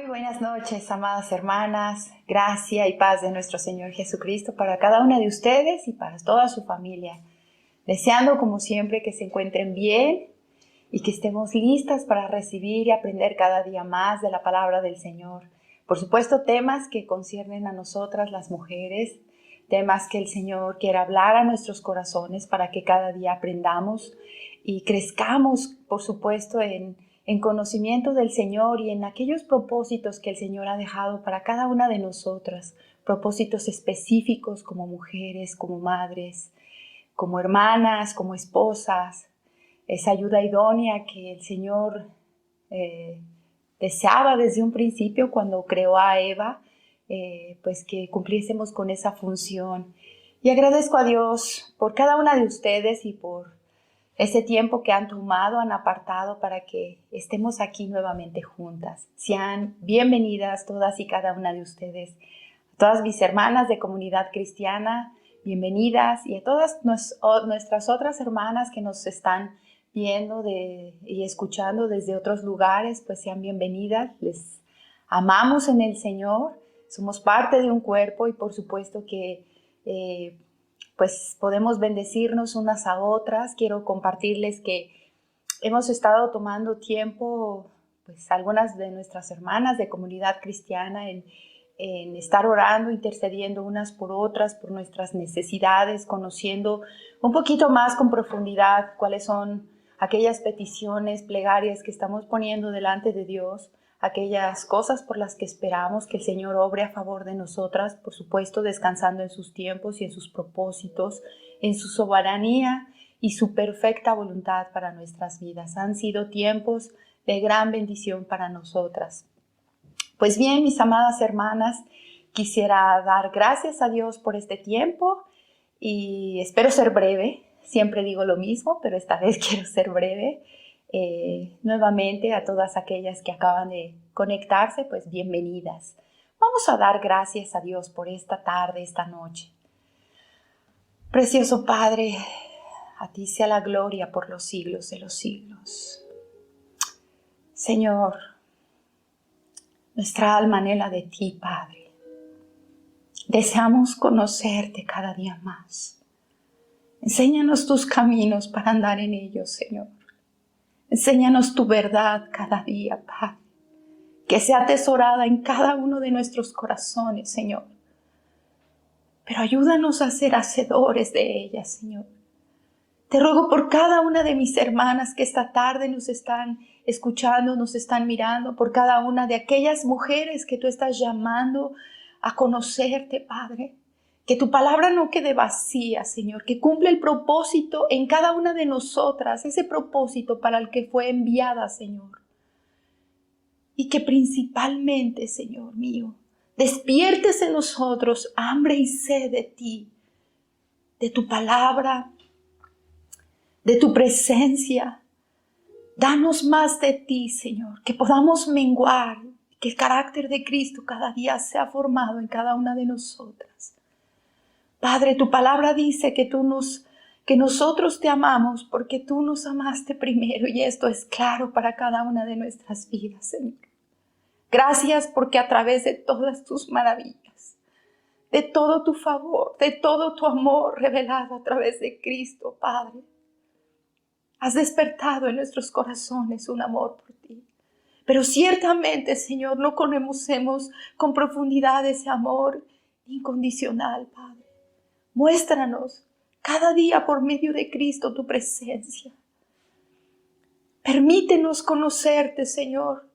Muy buenas noches, amadas hermanas. Gracia y paz de nuestro Señor Jesucristo para cada una de ustedes y para toda su familia. Deseando, como siempre, que se encuentren bien y que estemos listas para recibir y aprender cada día más de la palabra del Señor. Por supuesto, temas que conciernen a nosotras, las mujeres, temas que el Señor quiere hablar a nuestros corazones para que cada día aprendamos y crezcamos, por supuesto, en conocimiento del Señor y en aquellos propósitos que el Señor ha dejado para cada una de nosotras, propósitos específicos como mujeres, como madres, como hermanas, como esposas, esa ayuda idónea que el Señor deseaba desde un principio cuando creó a Eva, pues que cumpliésemos con esa función. Y agradezco a Dios por cada una de ustedes y por ese tiempo que han tomado, han apartado para que estemos aquí nuevamente juntas. Sean bienvenidas todas y cada una de ustedes. A todas mis hermanas de Comunidad Cristiana, bienvenidas. Y a todas nuestras otras hermanas que nos están viendo y escuchando desde otros lugares, pues sean bienvenidas. Les amamos en el Señor. Somos parte de un cuerpo y por supuesto que pues podemos bendecirnos unas a otras. Quiero compartirles que hemos estado tomando tiempo, pues algunas de nuestras hermanas de Comunidad Cristiana en estar orando, intercediendo unas por otras, por nuestras necesidades, conociendo un poquito más con profundidad cuáles son aquellas peticiones, plegarias que estamos poniendo delante de Dios, aquellas cosas por las que esperamos que el Señor obre a favor de nosotras, por supuesto descansando en sus tiempos y en sus propósitos, en su soberanía y su perfecta voluntad para nuestras vidas. Han sido tiempos de gran bendición para nosotras. Pues bien, mis amadas hermanas, quisiera dar gracias a Dios por este tiempo y espero ser breve. Siempre digo lo mismo, pero esta vez quiero ser breve. Nuevamente a todas aquellas que acaban de conectarse, pues bienvenidas. Vamos a dar gracias a Dios por esta tarde, esta noche. Precioso Padre, a ti sea la gloria por los siglos de los siglos. Señor, nuestra alma anhela de ti, Padre. Deseamos conocerte cada día más. Enséñanos tus caminos para andar en ellos, Señor. Enséñanos tu verdad cada día, Padre, que sea atesorada en cada uno de nuestros corazones, Señor. Pero ayúdanos a ser hacedores de ella, Señor. Te ruego por cada una de mis hermanas que esta tarde nos están escuchando, nos están mirando, por cada una de aquellas mujeres que tú estás llamando a conocerte, Padre. Que tu palabra no quede vacía, Señor, que cumple el propósito en cada una de nosotras, ese propósito para el que fue enviada, Señor. Y que principalmente, Señor mío, despiertes en nosotros hambre y sed de ti, de tu palabra, de tu presencia. Danos más de ti, Señor, que podamos menguar, que el carácter de Cristo cada día sea formado en cada una de nosotras. Padre, tu palabra dice que nosotros te amamos porque tú nos amaste primero y esto es claro para cada una de nuestras vidas, Señor. Gracias porque a través de todas tus maravillas, de todo tu favor, de todo tu amor revelado a través de Cristo, Padre, has despertado en nuestros corazones un amor por ti. Pero ciertamente, Señor, no conocemos con profundidad ese amor incondicional, Padre. Muéstranos cada día por medio de Cristo tu presencia. Permítenos conocerte, Señor,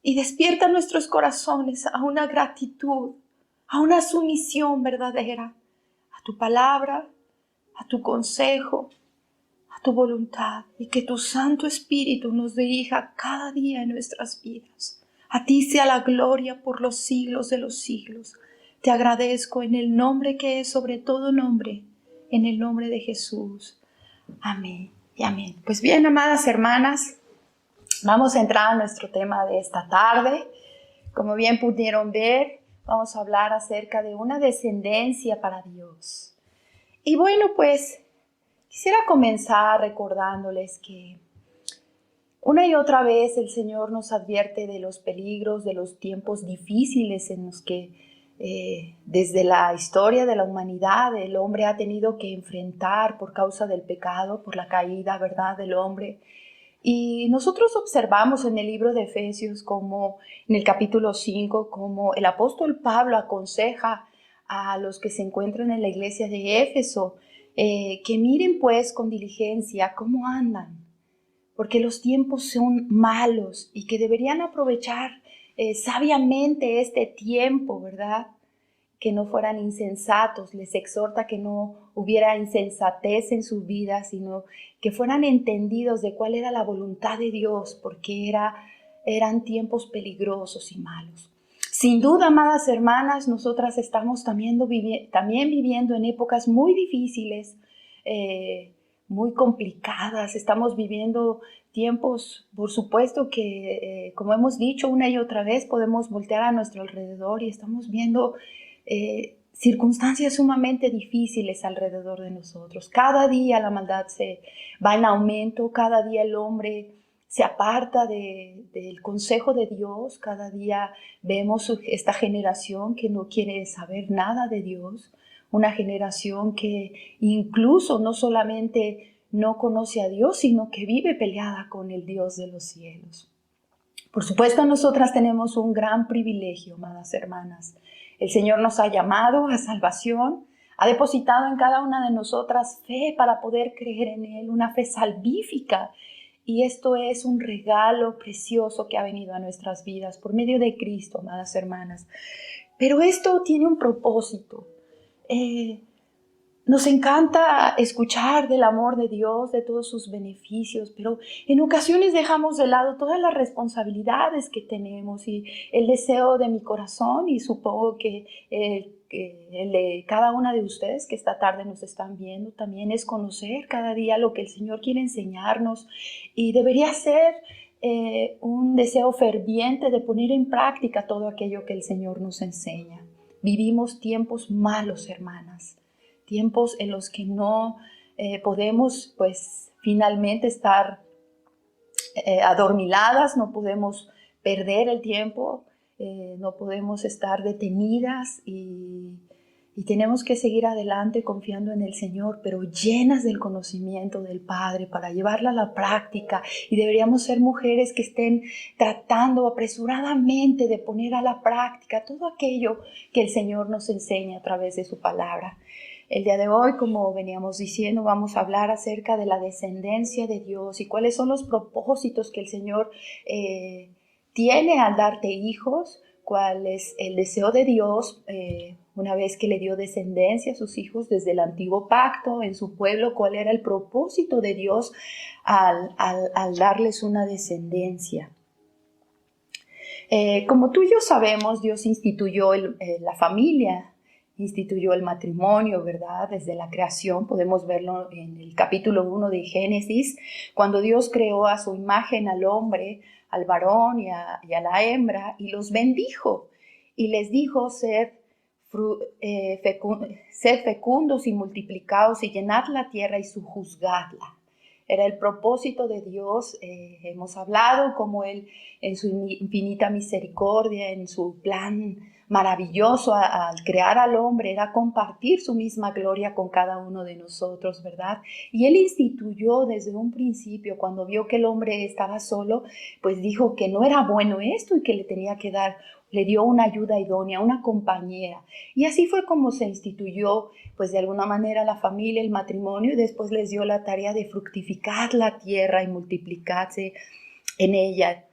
y despierta nuestros corazones a una gratitud, a una sumisión verdadera, a tu palabra, a tu consejo, a tu voluntad, y que tu Santo Espíritu nos dirija cada día en nuestras vidas. A ti sea la gloria por los siglos de los siglos. Te agradezco en el nombre que es sobre todo nombre, en el nombre de Jesús. Amén y amén. Pues bien, amadas hermanas, vamos a entrar a nuestro tema de esta tarde. Como bien pudieron ver, vamos a hablar acerca de una descendencia para Dios. Y bueno, pues quisiera comenzar recordándoles que Una y otra vez el Señor nos advierte de los peligros, de los tiempos difíciles en los que desde la historia de la humanidad el hombre ha tenido que enfrentar por causa del pecado, por la caída, ¿verdad?, del hombre. Y nosotros observamos en el libro de Efesios, como en el capítulo 5, como el apóstol Pablo aconseja a los que se encuentran en la iglesia de Éfeso, que miren pues con diligencia cómo andan, porque los tiempos son malos y que deberían aprovechar sabiamente este tiempo, ¿verdad? Que no fueran insensatos, les exhorta que no hubiera insensatez en su vida, sino que fueran entendidos de cuál era la voluntad de Dios, porque eran tiempos peligrosos y malos. Sin duda, amadas hermanas, nosotras estamos también viviendo en épocas muy difíciles, muy complicadas. Estamos viviendo tiempos, por supuesto que, como hemos dicho una y otra vez, podemos voltear a nuestro alrededor y estamos viendo circunstancias sumamente difíciles alrededor de nosotros. Cada día la maldad se va en aumento, cada día el hombre se aparta del consejo de Dios, cada día vemos esta generación que no quiere saber nada de Dios, una generación que incluso no solamente no conoce a Dios, sino que vive peleada con el Dios de los cielos. Por supuesto, nosotras tenemos un gran privilegio, amadas hermanas. El Señor nos ha llamado a salvación, ha depositado en cada una de nosotras fe para poder creer en Él, una fe salvífica. Y esto es un regalo precioso que ha venido a nuestras vidas por medio de Cristo, amadas hermanas. Pero esto tiene un propósito. Nos encanta escuchar del amor de Dios, de todos sus beneficios, pero en ocasiones dejamos de lado todas las responsabilidades que tenemos y el deseo de mi corazón, y supongo que el de cada una de ustedes que esta tarde nos están viendo también, es conocer cada día lo que el Señor quiere enseñarnos, y debería ser un deseo ferviente de poner en práctica todo aquello que el Señor nos enseña. Vivimos tiempos malos, hermanas. Tiempos en los que no podemos, pues, finalmente estar adormiladas, no podemos perder el tiempo, no podemos estar detenidas y tenemos que seguir adelante confiando en el Señor, pero llenas del conocimiento del Padre para llevarla a la práctica. Y deberíamos ser mujeres que estén tratando apresuradamente de poner a la práctica todo aquello que el Señor nos enseña a través de su palabra. El día de hoy, como veníamos diciendo, vamos a hablar acerca de la descendencia de Dios y cuáles son los propósitos que el Señor tiene al darte hijos, cuál es el deseo de Dios una vez que le dio descendencia a sus hijos desde el antiguo pacto en su pueblo, cuál era el propósito de Dios al darles una descendencia. Como tú y yo sabemos, Dios instituyó la familia, instituyó el matrimonio, ¿verdad? Desde la creación, podemos verlo en el capítulo 1 de Génesis, cuando Dios creó a su imagen al hombre, al varón y a la hembra, y los bendijo, y les dijo: sed fecundos y multiplicaos y llenad la tierra y sojuzgadla. Era el propósito de Dios. Hemos hablado como Él, en su infinita misericordia, en su plan maravilloso al crear al hombre, era compartir su misma gloria con cada uno de nosotros, ¿verdad? Y Él instituyó desde un principio, cuando vio que el hombre estaba solo, pues dijo que no era bueno esto y que le tenía que dar, le dio una ayuda idónea, una compañera. Y así fue como se instituyó, pues de alguna manera, la familia, el matrimonio, y después les dio la tarea de fructificar la tierra y multiplicarse en ella.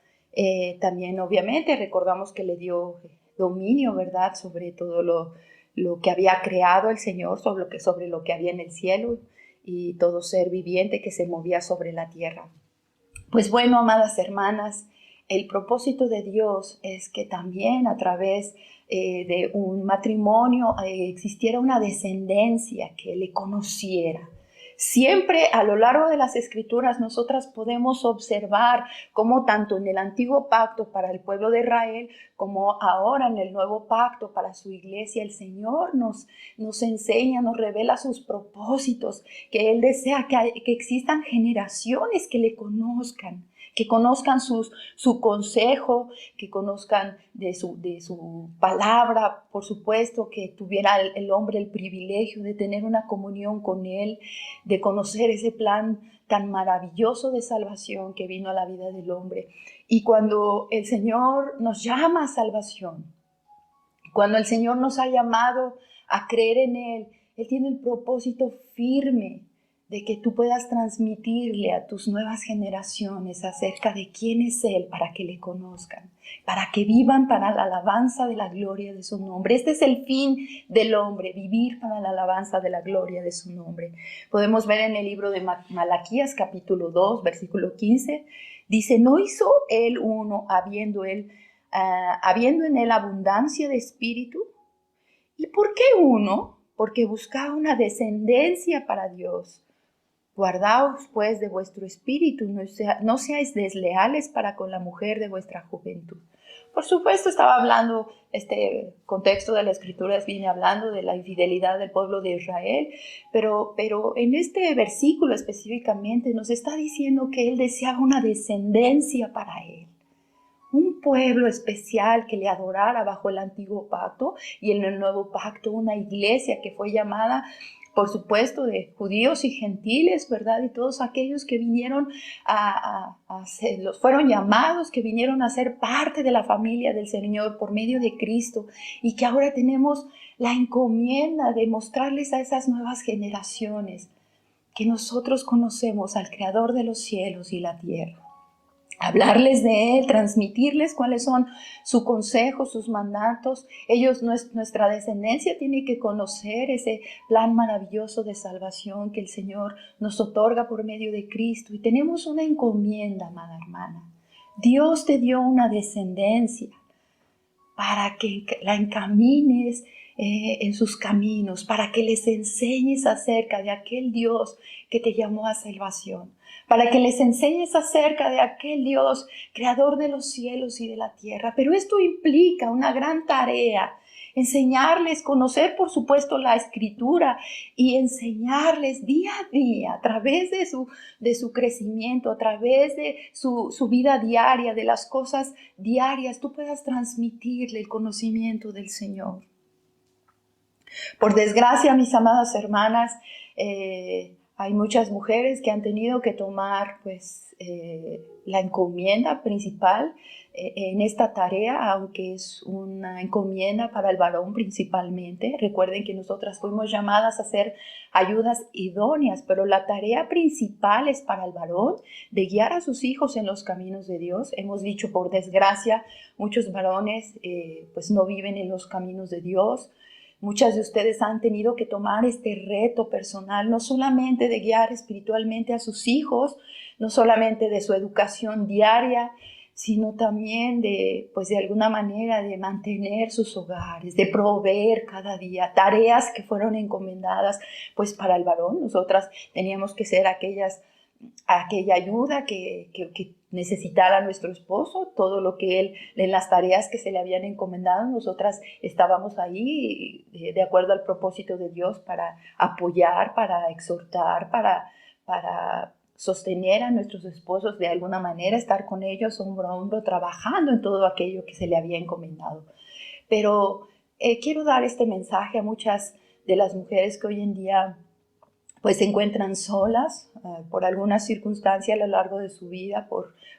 También, obviamente, recordamos que le dio dominio, ¿verdad?, sobre todo lo que había creado el Señor, sobre lo que había en el cielo y todo ser viviente que se movía sobre la tierra. Pues bueno, amadas hermanas, el propósito de Dios es que también a través de un matrimonio existiera una descendencia que le conociera. Siempre a lo largo de las Escrituras nosotras podemos observar cómo tanto en el antiguo pacto para el pueblo de Israel como ahora en el nuevo pacto para su iglesia, el Señor nos enseña, nos revela sus propósitos, que Él desea que existan generaciones que le conozcan, que conozcan su consejo, que conozcan de su palabra, por supuesto, que tuviera el hombre el privilegio de tener una comunión con Él, de conocer ese plan tan maravilloso de salvación que vino a la vida del hombre. Y cuando el Señor nos llama a salvación, cuando el Señor nos ha llamado a creer en Él, Él tiene el propósito firme de que tú puedas transmitirle a tus nuevas generaciones acerca de quién es Él para que le conozcan, para que vivan para la alabanza de la gloria de su nombre. Este es el fin del hombre, vivir para la alabanza de la gloria de su nombre. Podemos ver en el libro de Malaquías, capítulo 2, versículo 15, dice, ¿no hizo Él uno habiendo en Él abundancia de espíritu? ¿Y por qué uno? Porque buscaba una descendencia para Dios. Guardaos pues de vuestro espíritu, no seáis desleales para con la mujer de vuestra juventud. Por supuesto, estaba hablando, este contexto de la Escritura viene hablando de la infidelidad del pueblo de Israel, pero en este versículo específicamente nos está diciendo que Él deseaba una descendencia para Él. Un pueblo especial que le adorara bajo el antiguo pacto y en el nuevo pacto una iglesia que fue llamada, por supuesto, de judíos y gentiles, ¿verdad? Y todos aquellos que vinieron fueron llamados, que vinieron a ser parte de la familia del Señor por medio de Cristo y que ahora tenemos la encomienda de mostrarles a esas nuevas generaciones que nosotros conocemos al Creador de los cielos y la tierra. Hablarles de Él, transmitirles cuáles son su consejo, sus mandatos. Nuestra descendencia tiene que conocer ese plan maravilloso de salvación que el Señor nos otorga por medio de Cristo. Y tenemos una encomienda, amada hermana. Dios te dio una descendencia para que la encamines en sus caminos, para que les enseñes acerca de aquel Dios que te llamó a salvación, para que les enseñes acerca de aquel Dios, creador de los cielos y de la tierra. Pero esto implica una gran tarea, enseñarles, conocer por supuesto la Escritura y enseñarles día a día a través de su crecimiento, a través de su vida diaria, de las cosas diarias, tú puedas transmitirle el conocimiento del Señor. Por desgracia, mis amadas hermanas, hay muchas mujeres que han tenido que tomar la encomienda principal en esta tarea, aunque es una encomienda para el varón principalmente. Recuerden que nosotras fuimos llamadas a ser ayudas idóneas, pero la tarea principal es para el varón, de guiar a sus hijos en los caminos de Dios. Hemos dicho, por desgracia, muchos varones no viven en los caminos de Dios. Muchas de ustedes han tenido que tomar este reto personal, no solamente de guiar espiritualmente a sus hijos, no solamente de su educación diaria, sino también de alguna manera de mantener sus hogares, de proveer cada día tareas que fueron encomendadas para el varón. Nosotras teníamos que ser aquella ayuda que necesitara nuestro esposo, todo lo que él, en las tareas que se le habían encomendado, nosotras estábamos ahí de acuerdo al propósito de Dios para apoyar, para exhortar, para sostener a nuestros esposos de alguna manera, estar con ellos hombro a hombro, trabajando en todo aquello que se le había encomendado. Pero quiero dar este mensaje a muchas de las mujeres que hoy en día se encuentran solas por alguna circunstancia a lo largo de su vida,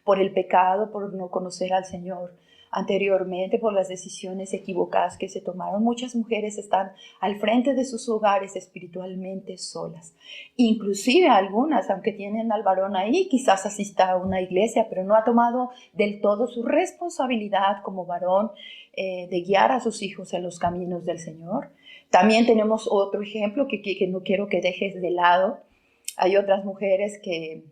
por el pecado, por no conocer al Señor anteriormente, por las decisiones equivocadas que se tomaron. Muchas mujeres están al frente de sus hogares espiritualmente solas. Inclusive algunas, aunque tienen al varón ahí, quizás asista a una iglesia, pero no ha tomado del todo su responsabilidad como varón de guiar a sus hijos en los caminos del Señor. También tenemos otro ejemplo que no quiero que dejes de lado. Hay otras mujeres que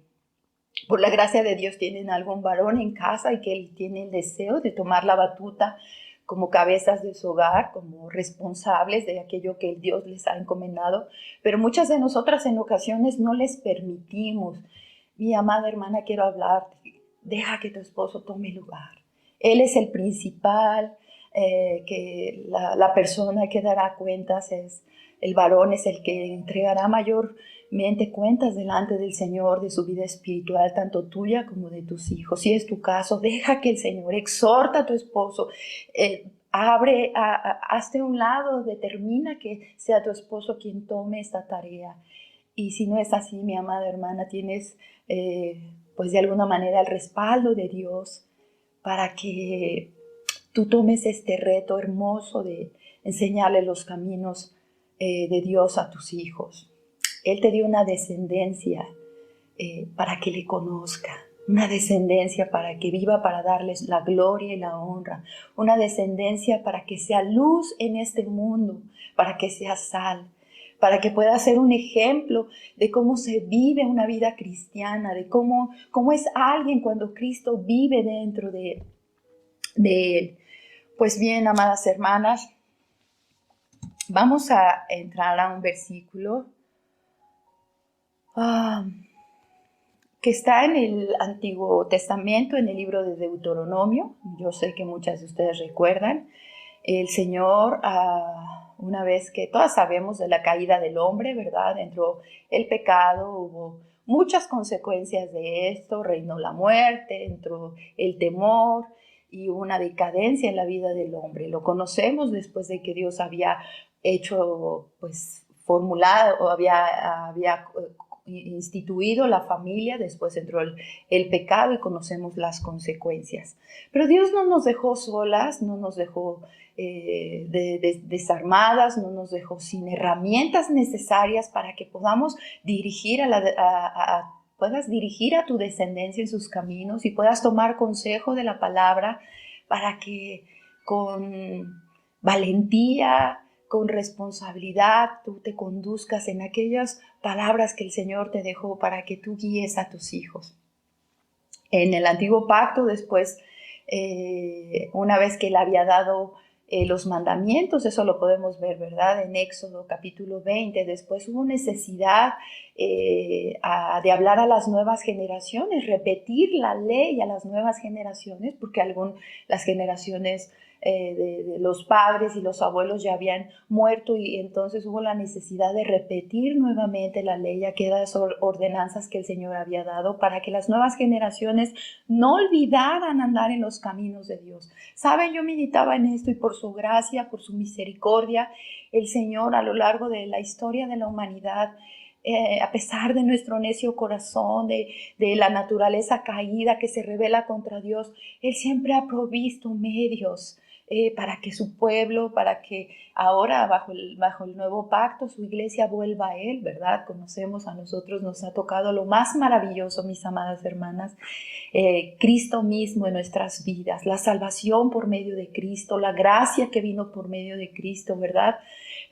por la gracia de Dios tienen algún varón en casa y que él tiene el deseo de tomar la batuta como cabezas de su hogar, como responsables de aquello que Dios les ha encomendado. Pero muchas de nosotras en ocasiones no les permitimos. Mi amada hermana, quiero hablarte. Deja que tu esposo tome lugar. Él es el principal. Que la persona que dará cuentas el varón es el que entregará mayor cuentas delante del Señor de su vida espiritual, tanto tuya como de tus hijos. Si es tu caso, deja que el Señor exhorta a tu esposo, hazte un lado, determina que sea tu esposo quien tome esta tarea. Y si no es así, mi amada hermana, tienes pues de alguna manera el respaldo de Dios para que tú tomes este reto hermoso de enseñarle los caminos de Dios a tus hijos. Él te dio una descendencia para que le conozca, una descendencia para que viva, para darles la gloria y la honra, una descendencia para que sea luz en este mundo, para que sea sal, para que pueda ser un ejemplo de cómo se vive una vida cristiana, de cómo es alguien cuando Cristo vive dentro de él. Pues bien, amadas hermanas, vamos a entrar a un versículo que está en el Antiguo Testamento, en el libro de Deuteronomio. Yo sé que muchas de ustedes recuerdan. El Señor, una vez que todas sabemos de la caída del hombre, ¿verdad? Entró el pecado, hubo muchas consecuencias de esto, reinó la muerte, entró el temor y una decadencia en la vida del hombre. Lo conocemos después de que Dios había hecho, pues, formulado o había instituido la familia, después entró el pecado y conocemos las consecuencias. Pero Dios no nos dejó solas, no nos dejó desarmadas, no nos dejó sin herramientas necesarias para que podamos dirigir puedas dirigir a tu descendencia en sus caminos y puedas tomar consejo de la palabra para que con valentía, con responsabilidad, tú te conduzcas en aquellas palabras que el Señor te dejó para que tú guíes a tus hijos. En el Antiguo Pacto, después, una vez que Él había dado los mandamientos, eso lo podemos ver, ¿verdad? En Éxodo capítulo 20, después hubo necesidad de hablar a las nuevas generaciones, repetir la ley a las nuevas generaciones, porque las generaciones de los padres y los abuelos ya habían muerto y entonces hubo la necesidad de repetir nuevamente la ley, aquellas ordenanzas que el Señor había dado para que las nuevas generaciones no olvidaran andar en los caminos de Dios. Saben, yo meditaba en esto y por su gracia, por su misericordia, el Señor a lo largo de la historia de la humanidad, a pesar de nuestro necio corazón, de la naturaleza caída que se rebela contra Dios, Él siempre ha provisto medios para que su pueblo, para que ahora bajo el nuevo pacto su iglesia vuelva a Él, ¿verdad? Conocemos, a nosotros nos ha tocado lo más maravilloso, mis amadas hermanas, Cristo mismo en nuestras vidas, la salvación por medio de Cristo, la gracia que vino por medio de Cristo, ¿verdad?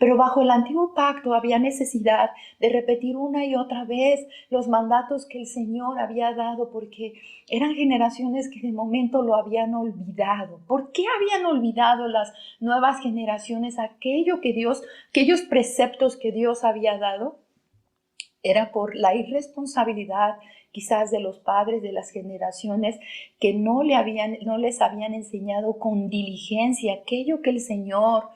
Pero bajo el antiguo pacto había necesidad de repetir una y otra vez los mandatos que el Señor había dado porque eran generaciones que de momento lo habían olvidado. ¿Por qué habían olvidado las nuevas generaciones aquellos preceptos que Dios había dado? Era por la irresponsabilidad quizás de los padres de las generaciones que no les habían enseñado con diligencia aquello que el Señor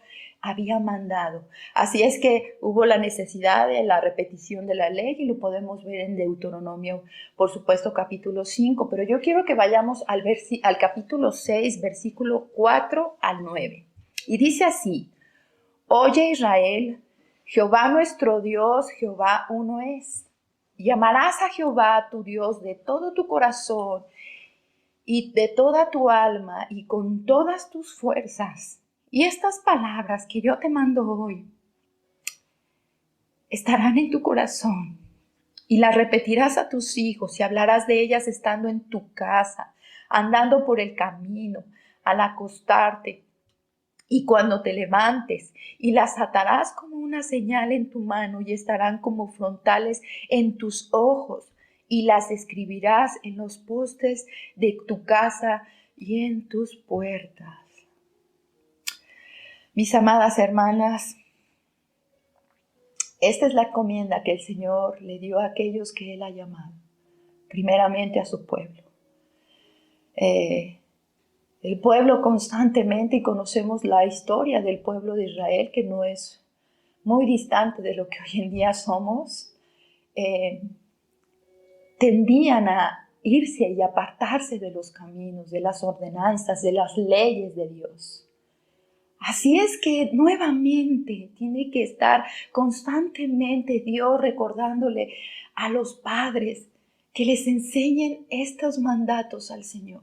había mandado. Así es que hubo la necesidad de la repetición de la ley y lo podemos ver en Deuteronomio, por supuesto, capítulo 5. Pero yo quiero que vayamos al capítulo 6, versículo 4 al 9. Y dice así: Oye Israel, Jehová nuestro Dios, Jehová uno es. Y amarás a Jehová tu Dios de todo tu corazón y de toda tu alma y con todas tus fuerzas. Y estas palabras que yo te mando hoy estarán en tu corazón y las repetirás a tus hijos y hablarás de ellas estando en tu casa, andando por el camino, al acostarte y cuando te levantes, y las atarás como una señal en tu mano y estarán como frontales en tus ojos y las escribirás en los postes de tu casa y en tus puertas. Mis amadas hermanas, esta es la encomienda que el Señor le dio a aquellos que Él ha llamado, primeramente a su pueblo. El pueblo constantemente, y conocemos la historia del pueblo de Israel, que no es muy distante de lo que hoy en día somos, eh, tendían a irse y apartarse de los caminos, de las ordenanzas, de las leyes de Dios. Así es que nuevamente tiene que estar constantemente Dios recordándole a los padres que les enseñen estos mandatos al Señor.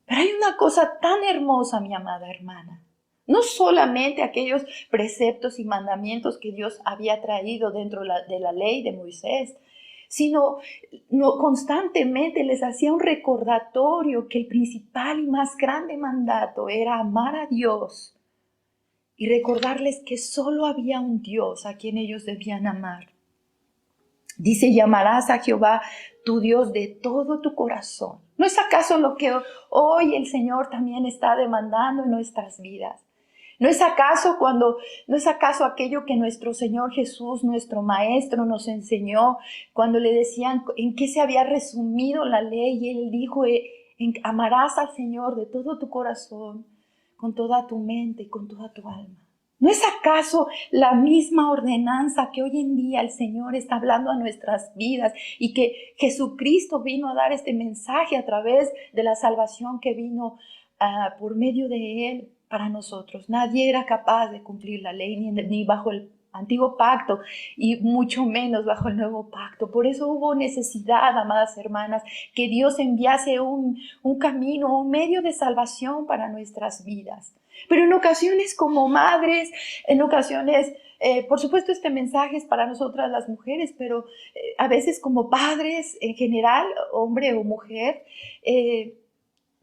Pero hay una cosa tan hermosa, mi amada hermana. No solamente aquellos preceptos y mandamientos que Dios había traído dentro de la ley de Moisés, sino constantemente les hacía un recordatorio que el principal y más grande mandato era amar a Dios y recordarles que solo había un Dios a quien ellos debían amar. Dice, llamarás a Jehová tu Dios de todo tu corazón. ¿No es acaso lo que hoy el Señor también está demandando en nuestras vidas? ¿No es acaso aquello que nuestro Señor Jesús, nuestro Maestro, nos enseñó cuando le decían en qué se había resumido la ley? Y Él dijo, amarás al Señor de todo tu corazón, con toda tu mente y con toda tu alma. ¿No es acaso la misma ordenanza que hoy en día el Señor está hablando a nuestras vidas y que Jesucristo vino a dar este mensaje a través de la salvación que vino por medio de Él para nosotros? Nadie era capaz de cumplir la ley ni bajo el antiguo pacto y mucho menos bajo el nuevo pacto. Por eso hubo necesidad, amadas hermanas, que Dios enviase un camino, un medio de salvación para nuestras vidas. Pero en ocasiones como madres, en ocasiones, por supuesto este mensaje es para nosotras las mujeres, pero a veces como padres en general, hombre o mujer,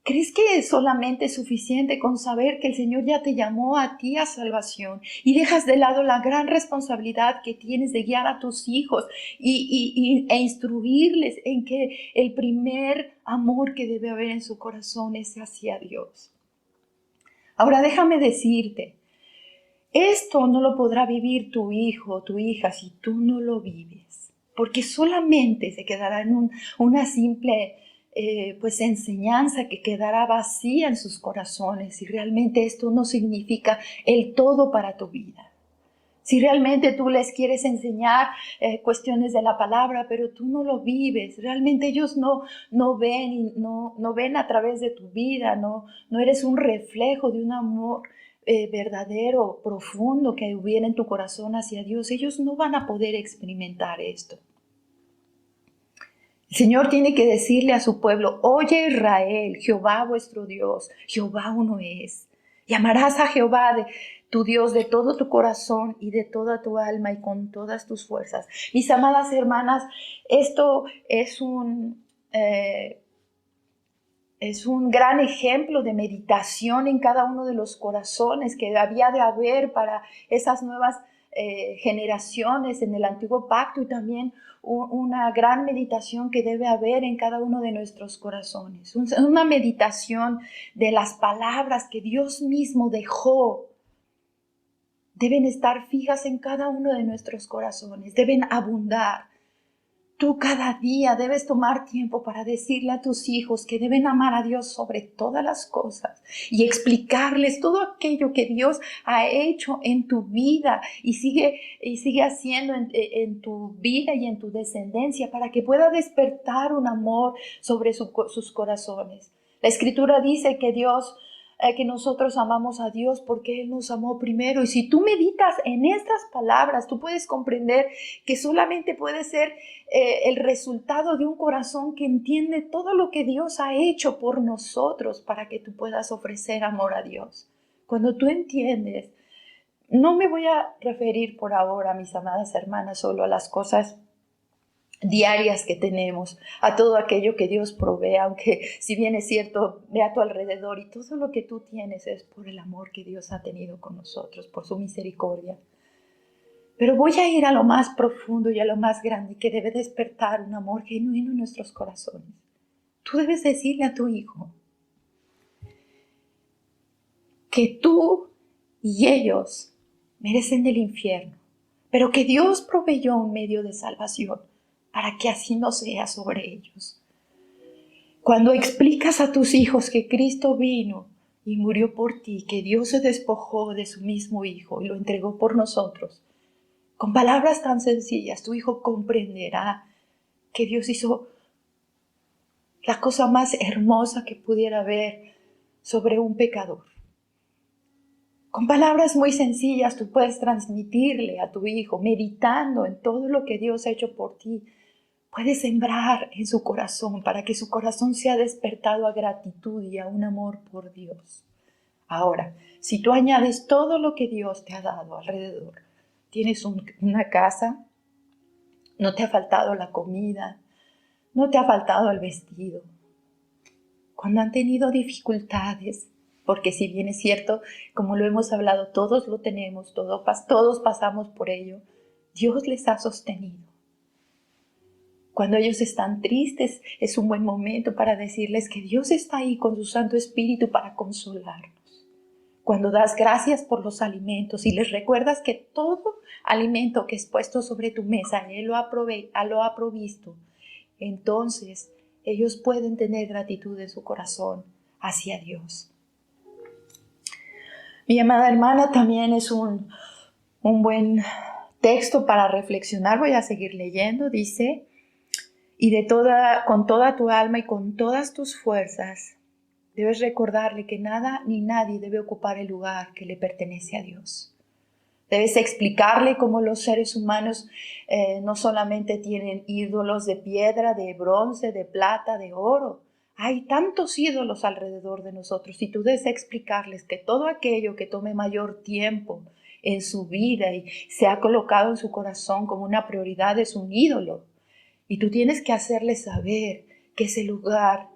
¿crees que es solamente suficiente con saber que el Señor ya te llamó a ti a salvación y dejas de lado la gran responsabilidad que tienes de guiar a tus hijos e instruirles en que el primer amor que debe haber en su corazón es hacia Dios? Ahora déjame decirte, esto no lo podrá vivir tu hijo o tu hija si tú no lo vives, porque solamente se quedará en una simple enseñanza que quedará vacía en sus corazones, y realmente esto no significa el todo para tu vida. Si realmente tú les quieres enseñar cuestiones de la palabra, pero tú no lo vives, realmente ellos no ven a través de tu vida, no eres un reflejo de un amor verdadero, profundo que hubiera en tu corazón hacia Dios, ellos no van a poder experimentar esto. El Señor tiene que decirle a su pueblo, oye Israel, Jehová vuestro Dios, Jehová uno es. Llamarás a Jehová tu Dios de todo tu corazón y de toda tu alma y con todas tus fuerzas. Mis amadas hermanas, esto es un gran ejemplo de meditación en cada uno de los corazones que había de haber para esas nuevas generaciones en el antiguo pacto, y también una gran meditación que debe haber en cada uno de nuestros corazones. Una meditación de las palabras que Dios mismo dejó. Deben estar fijas en cada uno de nuestros corazones, deben abundar. Tú cada día debes tomar tiempo para decirle a tus hijos que deben amar a Dios sobre todas las cosas y explicarles todo aquello que Dios ha hecho en tu vida y sigue haciendo en tu vida y en tu descendencia, para que pueda despertar un amor sobre sus corazones. La Escritura dice que nosotros amamos a Dios porque Él nos amó primero. Y si tú meditas en estas palabras, tú puedes comprender que solamente puede ser el resultado de un corazón que entiende todo lo que Dios ha hecho por nosotros para que tú puedas ofrecer amor a Dios. Cuando tú entiendes, no me voy a referir por ahora, mis amadas hermanas, solo a las cosas diarias que tenemos, a todo aquello que Dios provee, aunque si bien es cierto, ve a tu alrededor y todo lo que tú tienes es por el amor que Dios ha tenido con nosotros, por su misericordia. Pero voy a ir a lo más profundo y a lo más grande que debe despertar un amor genuino en nuestros corazones. Tú debes decirle a tu hijo que tú y ellos merecen del infierno, pero que Dios proveyó un medio de salvación para que así no sea sobre ellos. Cuando explicas a tus hijos que Cristo vino y murió por ti, que Dios se despojó de su mismo Hijo y lo entregó por nosotros, Con palabras tan sencillas, tu hijo comprenderá que Dios hizo la cosa más hermosa que pudiera haber sobre un pecador. Con palabras muy sencillas tú puedes transmitirle a tu hijo, meditando en todo lo que Dios ha hecho por ti. Puedes sembrar en su corazón para que su corazón sea despertado a gratitud y a un amor por Dios. Ahora, si tú añades todo lo que Dios te ha dado alrededor, tienes una casa, no te ha faltado la comida, no te ha faltado el vestido. Cuando han tenido dificultades, porque si bien es cierto, como lo hemos hablado, todos lo tenemos, todos pasamos por ello, Dios les ha sostenido. Cuando ellos están tristes, es un buen momento para decirles que Dios está ahí con su Santo Espíritu para consolarnos. Cuando das gracias por los alimentos y les recuerdas que todo alimento que es puesto sobre tu mesa, Él lo ha provisto, entonces ellos pueden tener gratitud en su corazón hacia Dios. Mi amada hermana, también es un buen texto para reflexionar. Voy a seguir leyendo. Dice, y con toda tu alma y con todas tus fuerzas, debes recordarle que nada ni nadie debe ocupar el lugar que le pertenece a Dios. Debes explicarle cómo los seres humanos no solamente tienen ídolos de piedra, de bronce, de plata, de oro. Hay tantos ídolos alrededor de nosotros y tú debes explicarles que todo aquello que tome mayor tiempo en su vida y se ha colocado en su corazón como una prioridad es un ídolo. Y tú tienes que hacerles saber que ese lugar,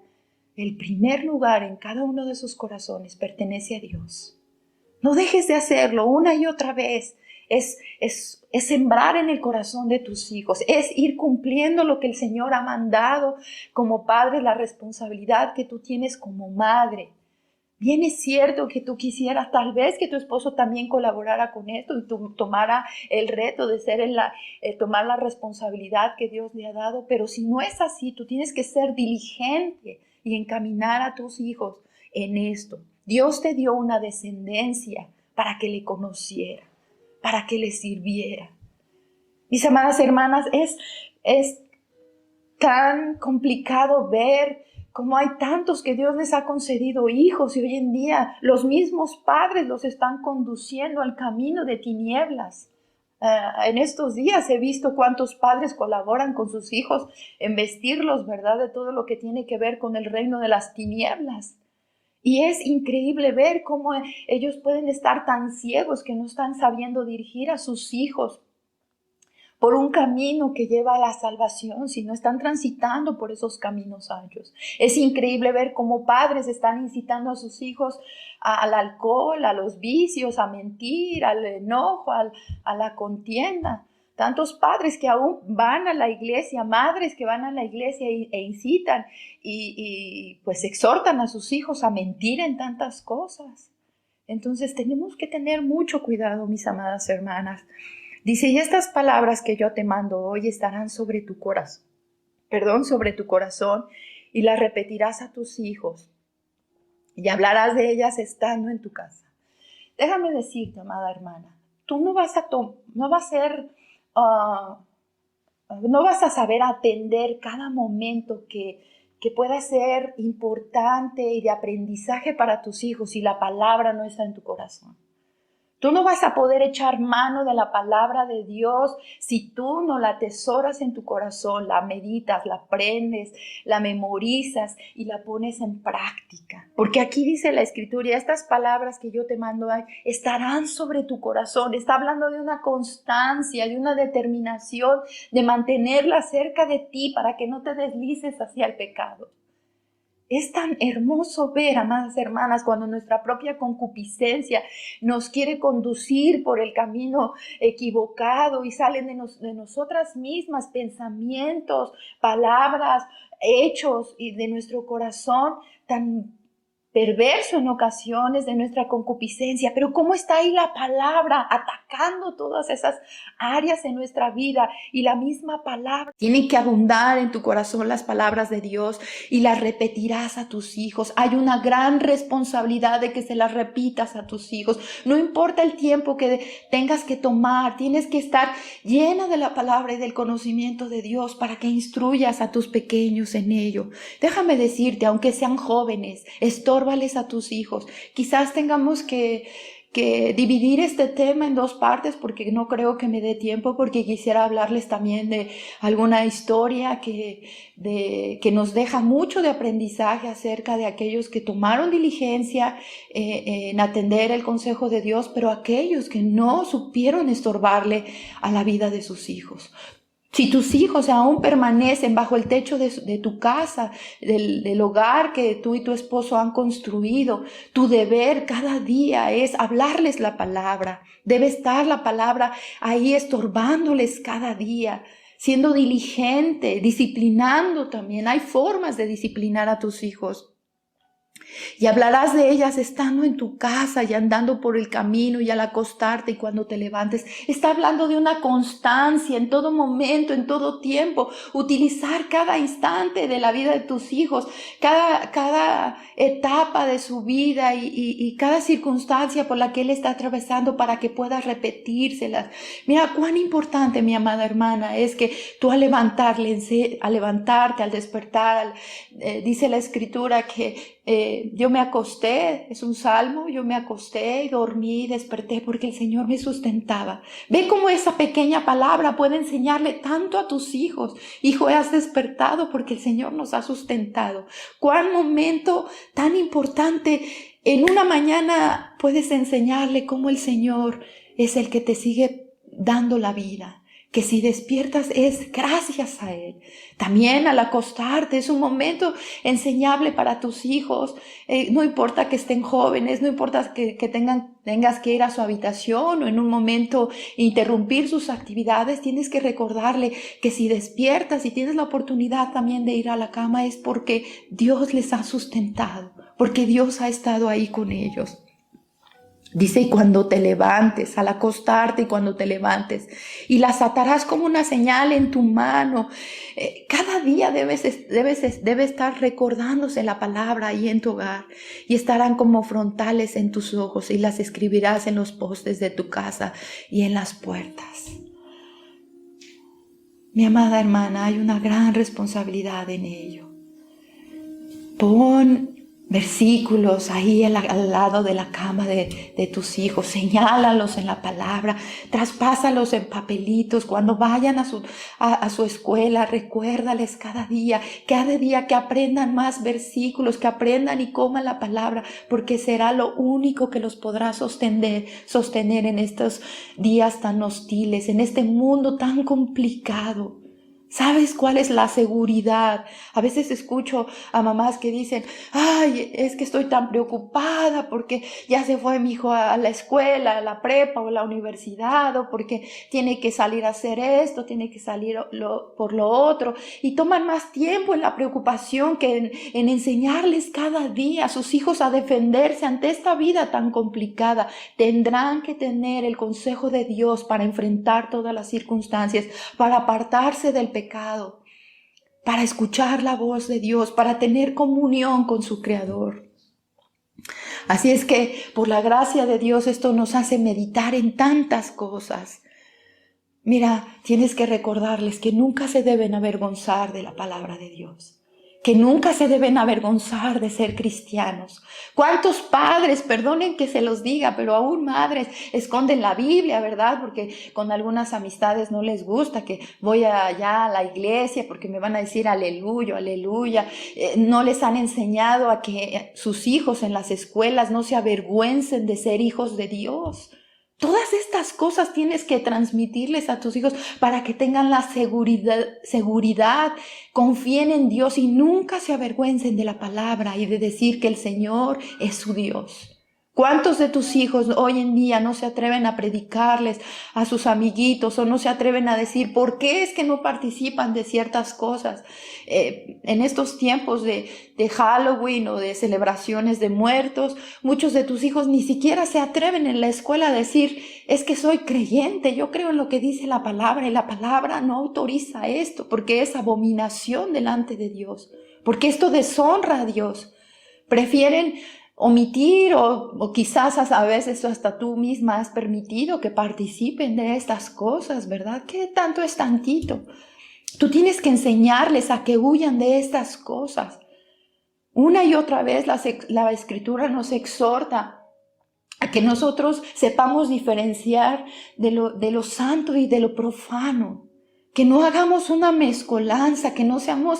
el primer lugar en cada uno de sus corazones, pertenece a Dios. No dejes de hacerlo una y otra vez. Es sembrar en el corazón de tus hijos, es ir cumpliendo lo que el Señor ha mandado como padre, la responsabilidad que tú tienes como madre. Bien es cierto que tú quisieras tal vez que tu esposo también colaborara con esto y tú tomara el reto de tomar la responsabilidad que Dios le ha dado, pero si no es así, tú tienes que ser diligente y encaminar a tus hijos en esto. Dios te dio una descendencia para que le conociera, para que le sirviera. Mis amadas hermanas, es tan complicado ver cómo hay tantos que Dios les ha concedido hijos y hoy en día los mismos padres los están conduciendo al camino de tinieblas. En estos días he visto cuántos padres colaboran con sus hijos en vestirlos, ¿verdad?, de todo lo que tiene que ver con el reino de las tinieblas. Y es increíble ver cómo ellos pueden estar tan ciegos que no están sabiendo dirigir a sus hijos por un camino que lleva a la salvación, si no están transitando por esos caminos anchos. Es increíble ver cómo padres están incitando a sus hijos al alcohol, a los vicios, a mentir, al enojo, a la contienda. Tantos padres que aún van a la iglesia, madres que van a la iglesia e incitan y pues exhortan a sus hijos a mentir en tantas cosas. Entonces tenemos que tener mucho cuidado, mis amadas hermanas. Dice, y estas palabras que yo te mando hoy estarán sobre tu corazón, y las repetirás a tus hijos y hablarás de ellas estando en tu casa. Déjame decirte, amada hermana, tú no vas a saber atender cada momento que pueda ser importante y de aprendizaje para tus hijos si la palabra no está en tu corazón. Tú no vas a poder echar mano de la palabra de Dios si tú no la atesoras en tu corazón, la meditas, la aprendes, la memorizas y la pones en práctica. Porque aquí dice la Escritura, estas palabras que yo te mando estarán sobre tu corazón. Está hablando de una constancia, de una determinación, de mantenerla cerca de ti para que no te deslices hacia el pecado. Es tan hermoso ver, amadas hermanas, cuando nuestra propia concupiscencia nos quiere conducir por el camino equivocado y salen de nosotras mismas pensamientos, palabras, hechos y de nuestro corazón tan perverso en ocasiones, de nuestra concupiscencia, pero cómo está ahí la palabra atacando todas esas áreas en nuestra vida. Y la misma palabra tiene que abundar en tu corazón, las palabras de Dios, y las repetirás a tus hijos. Hay una gran responsabilidad de que se las repitas a tus hijos. No importa el tiempo que tengas que tomar, tienes que estar llena de la palabra y del conocimiento de Dios para que instruyas a tus pequeños en ello. Déjame decirte, aunque sean jóvenes, estórbales a tus hijos. Quizás tengamos que dividir este tema en dos partes, porque no creo que me dé tiempo, porque quisiera hablarles también de alguna historia que nos deja mucho de aprendizaje acerca de aquellos que tomaron diligencia en atender el consejo de Dios, pero aquellos que no supieron estorbarle a la vida de sus hijos. Si tus hijos aún permanecen bajo el techo de tu casa, del hogar que tú y tu esposo han construido, tu deber cada día es hablarles la palabra. Debe estar la palabra ahí estorbándoles cada día, siendo diligente, disciplinando también. Hay formas de disciplinar a tus hijos. Y hablarás de ellas estando en tu casa y andando por el camino y al acostarte y cuando te levantes. Está hablando de una constancia en todo momento, en todo tiempo. Utilizar cada instante de la vida de tus hijos, cada etapa de su vida y cada circunstancia por la que él está atravesando para que puedas repetírselas. Mira cuán importante, mi amada hermana, es que tú al levantarte, al despertar, dice la Escritura que yo me acosté, es un salmo, yo me acosté y dormí y desperté porque el Señor me sustentaba. Ve cómo esa pequeña palabra puede enseñarle tanto a tus hijos. Hijo, has despertado porque el Señor nos ha sustentado. Cuán momento tan importante. En una mañana puedes enseñarle cómo el Señor es el que te sigue dando la vida. Que si despiertas es gracias a Él. También al acostarte es un momento enseñable para tus hijos. No importa que estén jóvenes, no importa que tengas que ir a su habitación o en un momento interrumpir sus actividades, tienes que recordarle que si despiertas y tienes la oportunidad también de ir a la cama es porque Dios les ha sustentado, porque Dios ha estado ahí con ellos. Dice, y cuando te levantes, al acostarte y cuando te levantes, y las atarás como una señal en tu mano. Cada día debe estar recordándose la palabra ahí en tu hogar, y estarán como frontales en tus ojos, y las escribirás en los postes de tu casa y en las puertas. Mi amada hermana, hay una gran responsabilidad en ello. Pon versículos ahí al lado de la cama de tus hijos, señálalos en la palabra, traspásalos en papelitos. Cuando vayan a su escuela, recuérdales cada día que aprendan más versículos, que aprendan y coman la palabra, porque será lo único que los podrá sostener en estos días tan hostiles, en este mundo tan complicado. ¿Sabes cuál es la seguridad? A veces escucho a mamás que dicen, ay, es que estoy tan preocupada porque ya se fue mi hijo a la escuela, a la prepa o a la universidad, o porque tiene que salir a hacer esto, tiene que salir por lo otro. Y toman más tiempo en la preocupación que en enseñarles cada día a sus hijos a defenderse ante esta vida tan complicada. Tendrán que tener el consejo de Dios para enfrentar todas las circunstancias, para apartarse del pecado, para escuchar la voz de Dios, para tener comunión con su Creador. Así es que por la gracia de Dios esto nos hace meditar en tantas cosas. Mira, tienes que recordarles que nunca se deben avergonzar de la palabra de Dios, que nunca se deben avergonzar de ser cristianos. ¿Cuántos padres, perdonen que se los diga, pero aún madres, esconden la Biblia, ¿verdad? Porque con algunas amistades no les gusta que voy allá a la iglesia porque me van a decir aleluya, aleluya. No les han enseñado a que sus hijos en las escuelas no se avergüencen de ser hijos de Dios. Todas estas cosas tienes que transmitirles a tus hijos para que tengan la seguridad, confíen en Dios y nunca se avergüencen de la palabra y de decir que el Señor es su Dios. ¿Cuántos de tus hijos hoy en día no se atreven a predicarles a sus amiguitos o no se atreven a decir por qué es que no participan de ciertas cosas? En estos tiempos de Halloween o de celebraciones de muertos, muchos de tus hijos ni siquiera se atreven en la escuela a decir, es que soy creyente, yo creo en lo que dice la palabra y la palabra no autoriza esto porque es abominación delante de Dios, porque esto deshonra a Dios. Prefieren omitir o quizás a veces hasta tú misma has permitido que participen de estas cosas, ¿verdad? ¿Qué tanto es tantito? Tú tienes que enseñarles a que huyan de estas cosas. Una y otra vez la Escritura nos exhorta a que nosotros sepamos diferenciar de lo santo y de lo profano. Que no hagamos una mezcolanza, que no seamos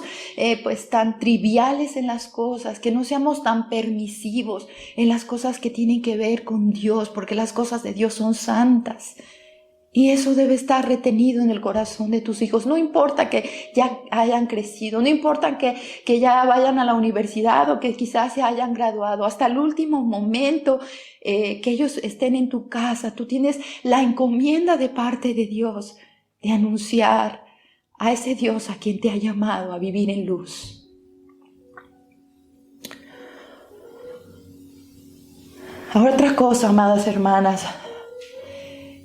pues tan triviales en las cosas, que no seamos tan permisivos en las cosas que tienen que ver con Dios, porque las cosas de Dios son santas. Y eso debe estar retenido en el corazón de tus hijos. No importa que ya hayan crecido, no importa que ya vayan a la universidad o que quizás se hayan graduado, hasta el último momento que ellos estén en tu casa, tú tienes la encomienda de parte de Dios de anunciar a ese Dios a quien te ha llamado a vivir en luz. Ahora otra cosa, amadas hermanas.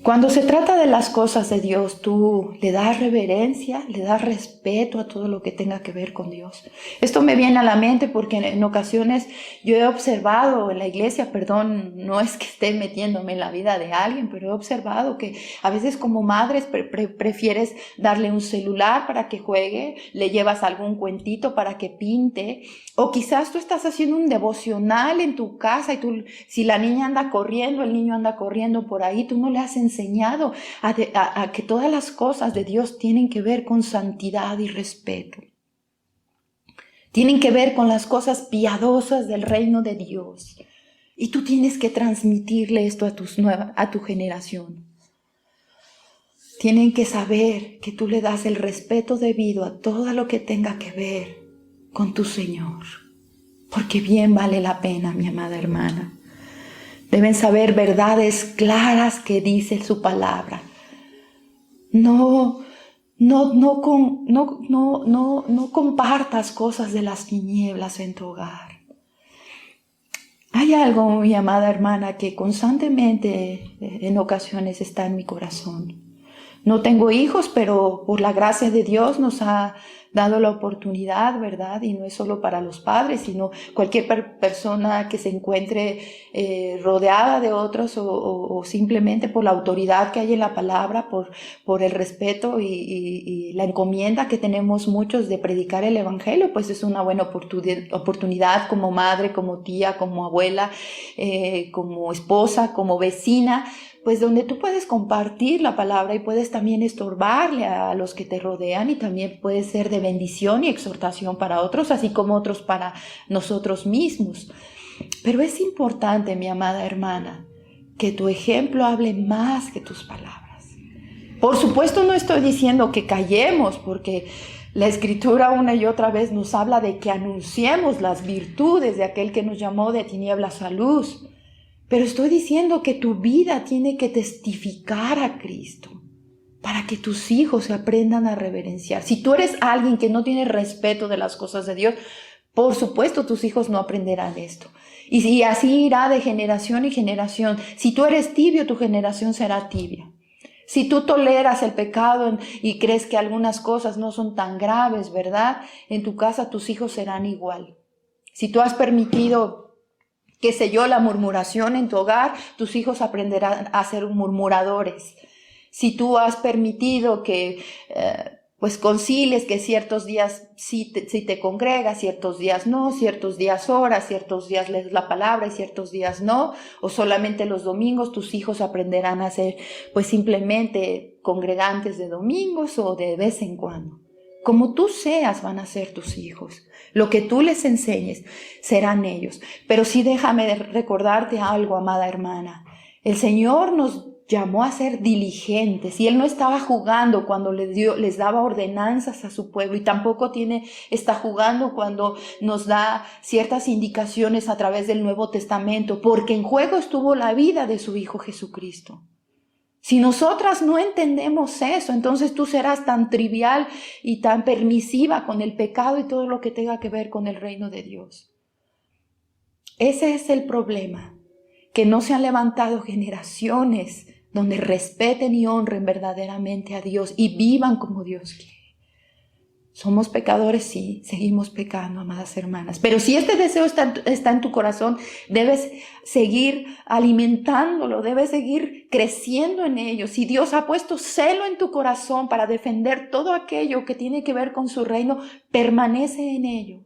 Cuando se trata de las cosas de Dios, tú le das reverencia, le das respeto a todo lo que tenga que ver con Dios. Esto me viene a la mente porque en ocasiones yo he observado en la iglesia, no es que esté metiéndome en la vida de alguien, pero he observado que a veces como madres prefieres darle un celular para que juegue, le llevas algún cuentito para que pinte, o quizás tú estás haciendo un devocional en tu casa y si la niña anda corriendo, el niño anda corriendo por ahí, tú no le has enseñado a que todas las cosas de Dios tienen que ver con santidad y respeto. Tienen que ver con las cosas piadosas del reino de Dios. Y tú tienes que transmitirle esto a tu generación. Tienen que saber que tú le das el respeto debido a todo lo que tenga que ver con tu Señor. Porque bien vale la pena, mi amada hermana. Deben saber verdades claras que dice su palabra. No compartas cosas de las tinieblas en tu hogar. Hay algo, mi amada hermana, que constantemente en ocasiones está en mi corazón. No tengo hijos, pero por la gracia de Dios nos ha dado la oportunidad, ¿verdad? Y no es solo para los padres, sino cualquier persona que se encuentre rodeada de otros o simplemente por la autoridad que hay en la palabra, por el respeto y la encomienda que tenemos muchos de predicar el evangelio, pues es una buena oportunidad como madre, como tía, como abuela, como esposa, como vecina, pues donde tú puedes compartir la palabra y puedes también estorbarle a los que te rodean y también puedes ser de bendición y exhortación para otros, así como otros para nosotros mismos. Pero es importante, mi amada hermana, que tu ejemplo hable más que tus palabras. Por supuesto, no estoy diciendo que callemos, porque la Escritura una y otra vez nos habla de que anunciemos las virtudes de aquel que nos llamó de tinieblas a luz. Pero estoy diciendo que tu vida tiene que testificar a Cristo para que tus hijos se aprendan a reverenciar. Si tú eres alguien que no tiene respeto de las cosas de Dios, por supuesto tus hijos no aprenderán esto. Y así irá de generación en generación. Si tú eres tibio, tu generación será tibia. Si tú toleras el pecado y crees que algunas cosas no son tan graves, ¿verdad? En tu casa tus hijos serán igual. Si tú has permitido, qué sé yo, la murmuración en tu hogar, tus hijos aprenderán a ser murmuradores. Si tú has permitido que pues concilies, que ciertos días sí te congregas, ciertos días no, ciertos días oras, ciertos días lees la palabra y ciertos días no, o solamente los domingos, tus hijos aprenderán a ser pues simplemente congregantes de domingos o de vez en cuando. Como tú seas van a ser tus hijos. Lo que tú les enseñes serán ellos. Pero sí déjame recordarte algo, amada hermana. El Señor nos llamó a ser diligentes, y Él no estaba jugando cuando les daba ordenanzas a su pueblo, y tampoco está jugando cuando nos da ciertas indicaciones a través del Nuevo Testamento, porque en juego estuvo la vida de su Hijo Jesucristo. Si nosotras no entendemos eso, entonces tú serás tan trivial y tan permisiva con el pecado y todo lo que tenga que ver con el reino de Dios. Ese es el problema, que no se han levantado generaciones donde respeten y honren verdaderamente a Dios y vivan como Dios quiere. Somos pecadores, sí, seguimos pecando, amadas hermanas. Pero si este deseo está en tu corazón, debes seguir alimentándolo, debes seguir creciendo en ello. Si Dios ha puesto celo en tu corazón para defender todo aquello que tiene que ver con su reino, permanece en ello.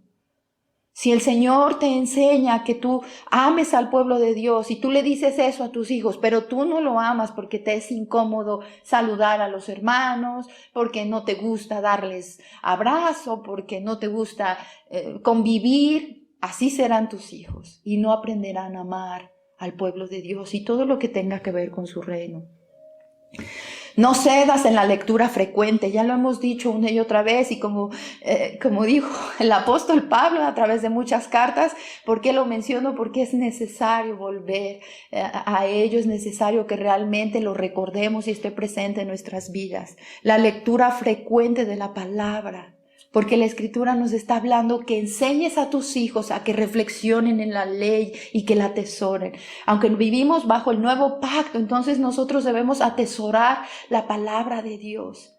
Si el Señor te enseña que tú ames al pueblo de Dios y tú le dices eso a tus hijos, pero tú no lo amas porque te es incómodo saludar a los hermanos, porque no te gusta darles abrazo, porque no te gusta convivir, así serán tus hijos y no aprenderán a amar al pueblo de Dios y todo lo que tenga que ver con su reino. No cedas en la lectura frecuente, ya lo hemos dicho una y otra vez, y como dijo el apóstol Pablo a través de muchas cartas, ¿por qué lo menciono? Porque es necesario volver a ello, es necesario que realmente lo recordemos y esté presente en nuestras vidas. La lectura frecuente de la palabra, porque la Escritura nos está hablando que enseñes a tus hijos a que reflexionen en la ley y que la atesoren. Aunque vivimos bajo el nuevo pacto, entonces nosotros debemos atesorar la palabra de Dios.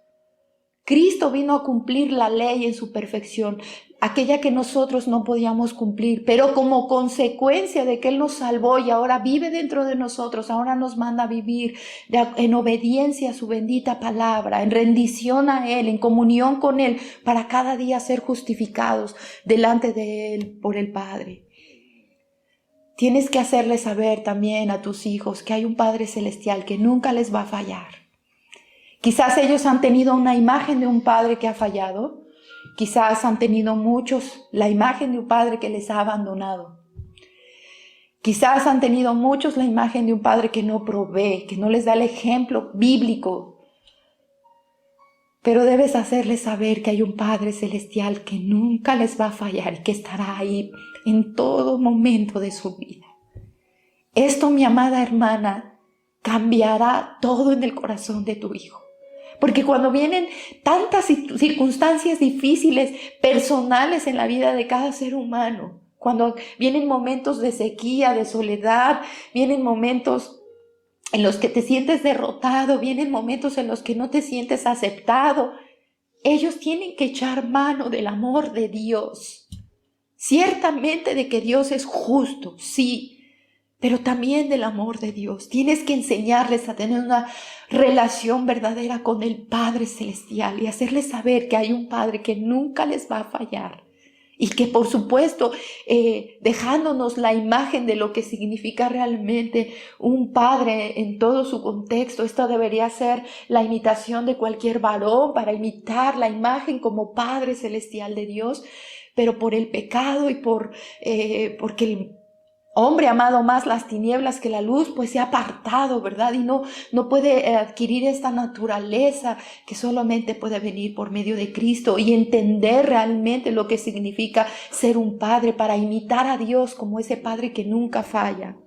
Cristo vino a cumplir la ley en su perfección, aquella que nosotros no podíamos cumplir, pero como consecuencia de que Él nos salvó y ahora vive dentro de nosotros, ahora nos manda a vivir en obediencia a su bendita palabra, en rendición a Él, en comunión con Él, para cada día ser justificados delante de Él por el Padre. Tienes que hacerles saber también a tus hijos que hay un Padre Celestial que nunca les va a fallar. Quizás ellos han tenido una imagen de un padre que ha fallado. Quizás han tenido muchos la imagen de un padre que les ha abandonado. Quizás han tenido muchos la imagen de un padre que no provee, que no les da el ejemplo bíblico. Pero debes hacerles saber que hay un Padre Celestial que nunca les va a fallar y que estará ahí en todo momento de su vida. Esto, mi amada hermana, cambiará todo en el corazón de tu hijo. Porque cuando vienen tantas circunstancias difíciles, personales en la vida de cada ser humano, cuando vienen momentos de sequía, de soledad, vienen momentos en los que te sientes derrotado, vienen momentos en los que no te sientes aceptado, ellos tienen que echar mano del amor de Dios. Ciertamente de que Dios es justo, sí, pero también del amor de Dios. Tienes que enseñarles a tener una relación verdadera con el Padre Celestial y hacerles saber que hay un Padre que nunca les va a fallar y que, por supuesto, dejándonos la imagen de lo que significa realmente un padre en todo su contexto. Esta debería ser la imitación de cualquier varón para imitar la imagen como Padre Celestial de Dios, pero por el pecado y porque el hombre ha amado más las tinieblas que la luz, pues se ha apartado, ¿verdad? Y no puede adquirir esta naturaleza que solamente puede venir por medio de Cristo y entender realmente lo que significa ser un padre para imitar a Dios como ese Padre que nunca falla.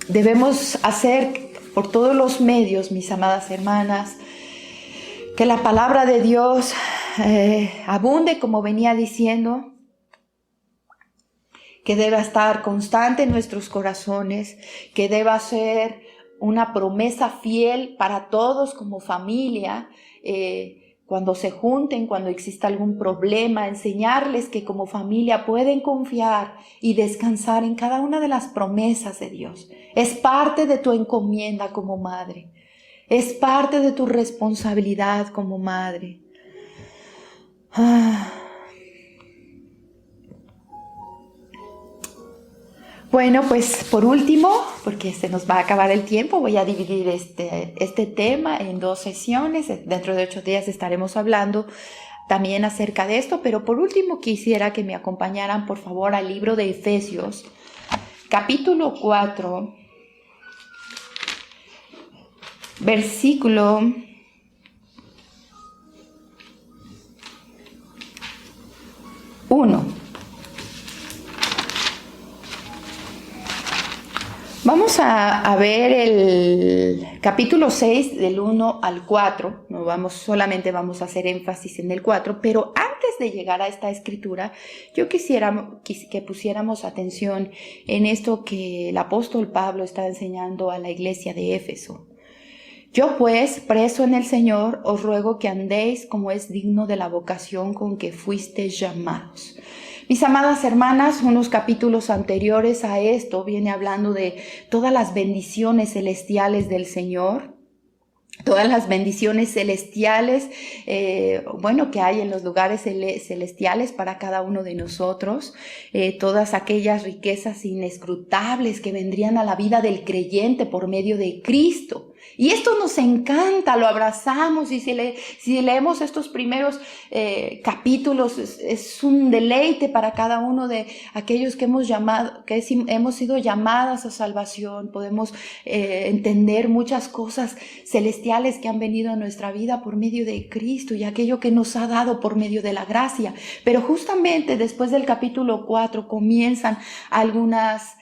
Debemos hacer por todos los medios, mis amadas hermanas, que la palabra de Dios abunde, como venía diciendo, que deba estar constante en nuestros corazones, que deba ser una promesa fiel para todos como familia, cuando se junten, cuando exista algún problema, enseñarles que como familia pueden confiar y descansar en cada una de las promesas de Dios. Es parte de tu encomienda como madre, es parte de tu responsabilidad como madre. Bueno, pues por último, porque se nos va a acabar el tiempo, voy a dividir este tema en 2 sesiones. Dentro de 8 días estaremos hablando también acerca de esto, pero por último quisiera que me acompañaran por favor al libro de Efesios, capítulo 4, versículo 1. Vamos a ver el capítulo 6 del 1 al 4. Solamente vamos a hacer énfasis en el 4, pero antes de llegar a esta escritura, yo quisiera que pusiéramos atención en esto que el apóstol Pablo está enseñando a la iglesia de Éfeso. Yo pues, preso en el Señor, os ruego que andéis como es digno de la vocación con que fuisteis llamados. Mis amadas hermanas, unos capítulos anteriores a esto viene hablando de todas las bendiciones celestiales del Señor, todas las bendiciones celestiales, que hay en los lugares celestiales para cada uno de nosotros, todas aquellas riquezas inescrutables que vendrían a la vida del creyente por medio de Cristo. Y esto nos encanta, lo abrazamos, y si leemos estos primeros capítulos, es un deleite para cada uno de aquellos que hemos sido llamadas a salvación. Podemos entender muchas cosas celestiales que han venido a nuestra vida por medio de Cristo y aquello que nos ha dado por medio de la gracia. Pero justamente después del capítulo 4 comienzan algunas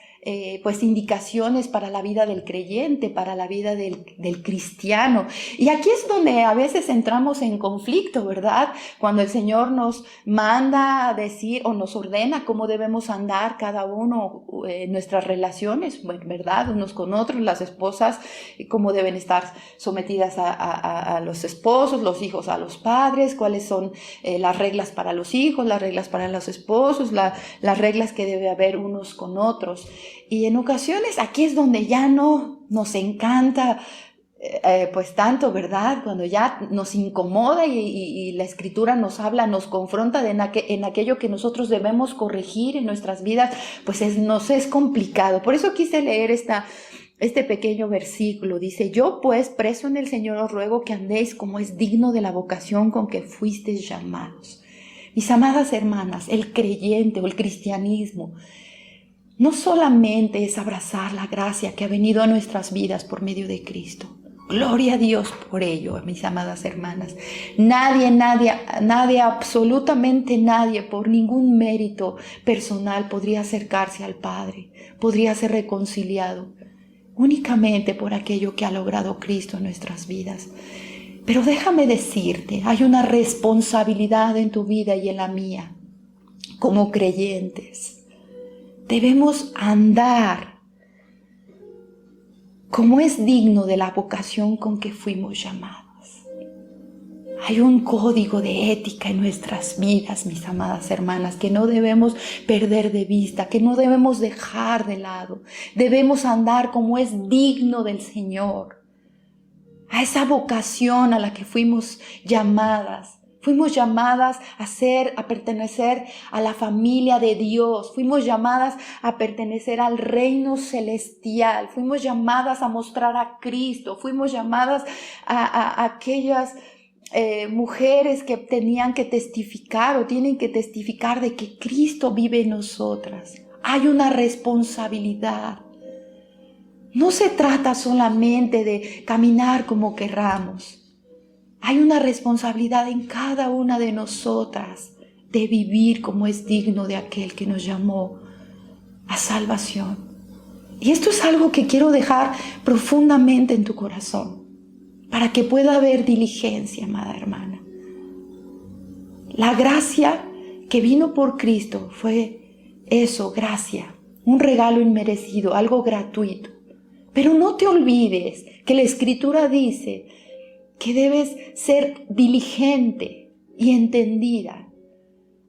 indicaciones para la vida del creyente, para la vida del cristiano. Y aquí es donde a veces entramos en conflicto, ¿verdad? Cuando el Señor nos manda a decir o nos ordena cómo debemos andar cada uno en nuestras relaciones, ¿verdad? Unos con otros, las esposas, cómo deben estar sometidas a los esposos, los hijos a los padres, cuáles son las reglas para los hijos, las reglas para los esposos, las reglas que debe haber unos con otros. Y en ocasiones aquí es donde ya no nos encanta tanto, ¿verdad? Cuando ya nos incomoda y la Escritura nos habla, nos confronta en aquello que nosotros debemos corregir en nuestras vidas, nos es complicado. Por eso quise leer este pequeño versículo. Dice: yo pues, preso en el Señor, os ruego que andéis como es digno de la vocación con que fuisteis llamados. Mis amadas hermanas, el creyente o el cristianismo no solamente es abrazar la gracia que ha venido a nuestras vidas por medio de Cristo. Gloria a Dios por ello, mis amadas hermanas. Nadie, absolutamente nadie, por ningún mérito personal podría acercarse al Padre, podría ser reconciliado, únicamente por aquello que ha logrado Cristo en nuestras vidas. Pero déjame decirte, hay una responsabilidad en tu vida y en la mía, como creyentes. Debemos andar como es digno de la vocación con que fuimos llamados. Hay un código de ética en nuestras vidas, mis amadas hermanas, que no debemos perder de vista, que no debemos dejar de lado. Debemos andar como es digno del Señor, a esa vocación a la que fuimos llamadas. Fuimos llamadas a pertenecer a la familia de Dios. Fuimos llamadas a pertenecer al reino celestial. Fuimos llamadas a mostrar a Cristo. Fuimos llamadas a aquellas mujeres que tenían que testificar o tienen que testificar de que Cristo vive en nosotras. Hay una responsabilidad. No se trata solamente de caminar como querramos. Hay una responsabilidad en cada una de nosotras de vivir como es digno de aquel que nos llamó a salvación. Y esto es algo que quiero dejar profundamente en tu corazón, para que pueda haber diligencia, amada hermana. La gracia que vino por Cristo fue eso, gracia, un regalo inmerecido, algo gratuito. Pero no te olvides que la Escritura dice que debes ser diligente y entendida.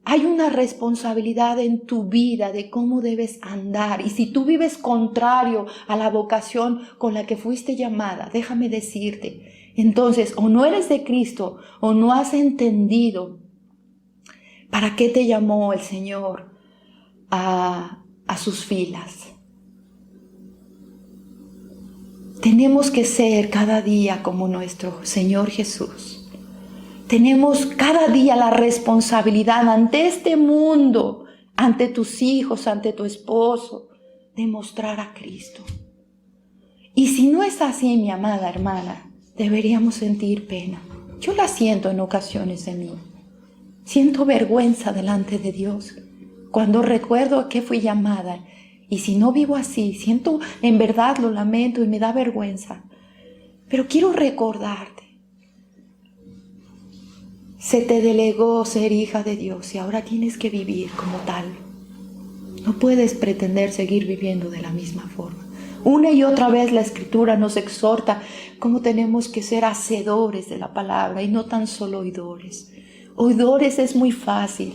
Hay una responsabilidad en tu vida de cómo debes andar. Y si tú vives contrario a la vocación con la que fuiste llamada, déjame decirte, entonces o no eres de Cristo o no has entendido para qué te llamó el Señor a sus filas. Tenemos que ser cada día como nuestro Señor Jesús. Tenemos cada día la responsabilidad ante este mundo, ante tus hijos, ante tu esposo, demostrar a Cristo. Y si no es así, mi amada hermana, deberíamos sentir pena. Yo la siento en ocasiones de mí. Siento vergüenza delante de Dios cuando recuerdo a qué fui llamada. Y si no vivo así, siento, en verdad lo lamento y me da vergüenza. Pero quiero recordarte, se te delegó ser hija de Dios y ahora tienes que vivir como tal. No puedes pretender seguir viviendo de la misma forma. Una y otra vez la Escritura nos exhorta cómo tenemos que ser hacedores de la palabra y no tan solo oidores. Oidores es muy fácil.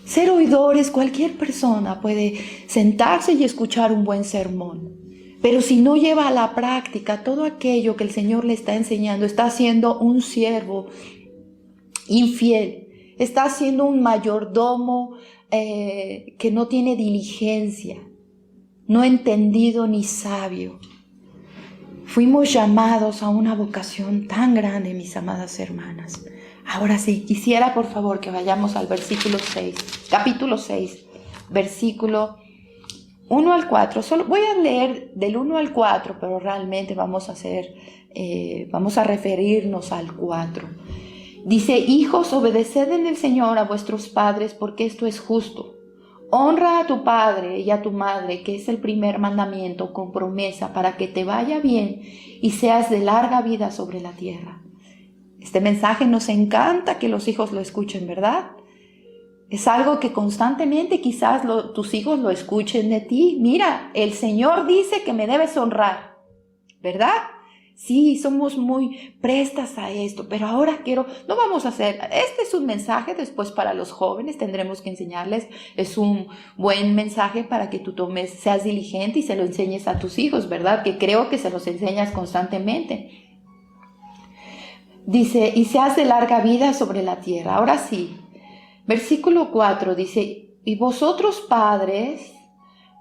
Ser oidores, cualquier persona puede sentarse y escuchar un buen sermón. Pero si no lleva a la práctica todo aquello que el Señor le está enseñando, está siendo un siervo infiel, está siendo un mayordomo que no tiene diligencia, no entendido ni sabio. Fuimos llamados a una vocación tan grande, mis amadas hermanas. Ahora sí, quisiera por favor que vayamos al versículo 6, capítulo 6, versículo 1 al 4. Solo voy a leer del 1 al 4, pero realmente vamos a referirnos al 4. Dice: hijos, obedeced en el Señor a vuestros padres, porque esto es justo. Honra a tu padre y a tu madre, que es el primer mandamiento, con promesa, para que te vaya bien y seas de larga vida sobre la tierra. Este mensaje nos encanta que los hijos lo escuchen, ¿verdad? Es algo que constantemente quizás tus hijos lo escuchen de ti. Mira, el Señor dice que me debes honrar, ¿verdad? Sí, somos muy prestas a esto, pero ahora no vamos a hacer, este es un mensaje después para los jóvenes, tendremos que enseñarles, es un buen mensaje para que tú seas diligente y se lo enseñes a tus hijos, ¿verdad? Que creo que se los enseñas constantemente. Dice, y seas de larga vida sobre la tierra. Ahora sí, versículo 4 dice, y vosotros padres,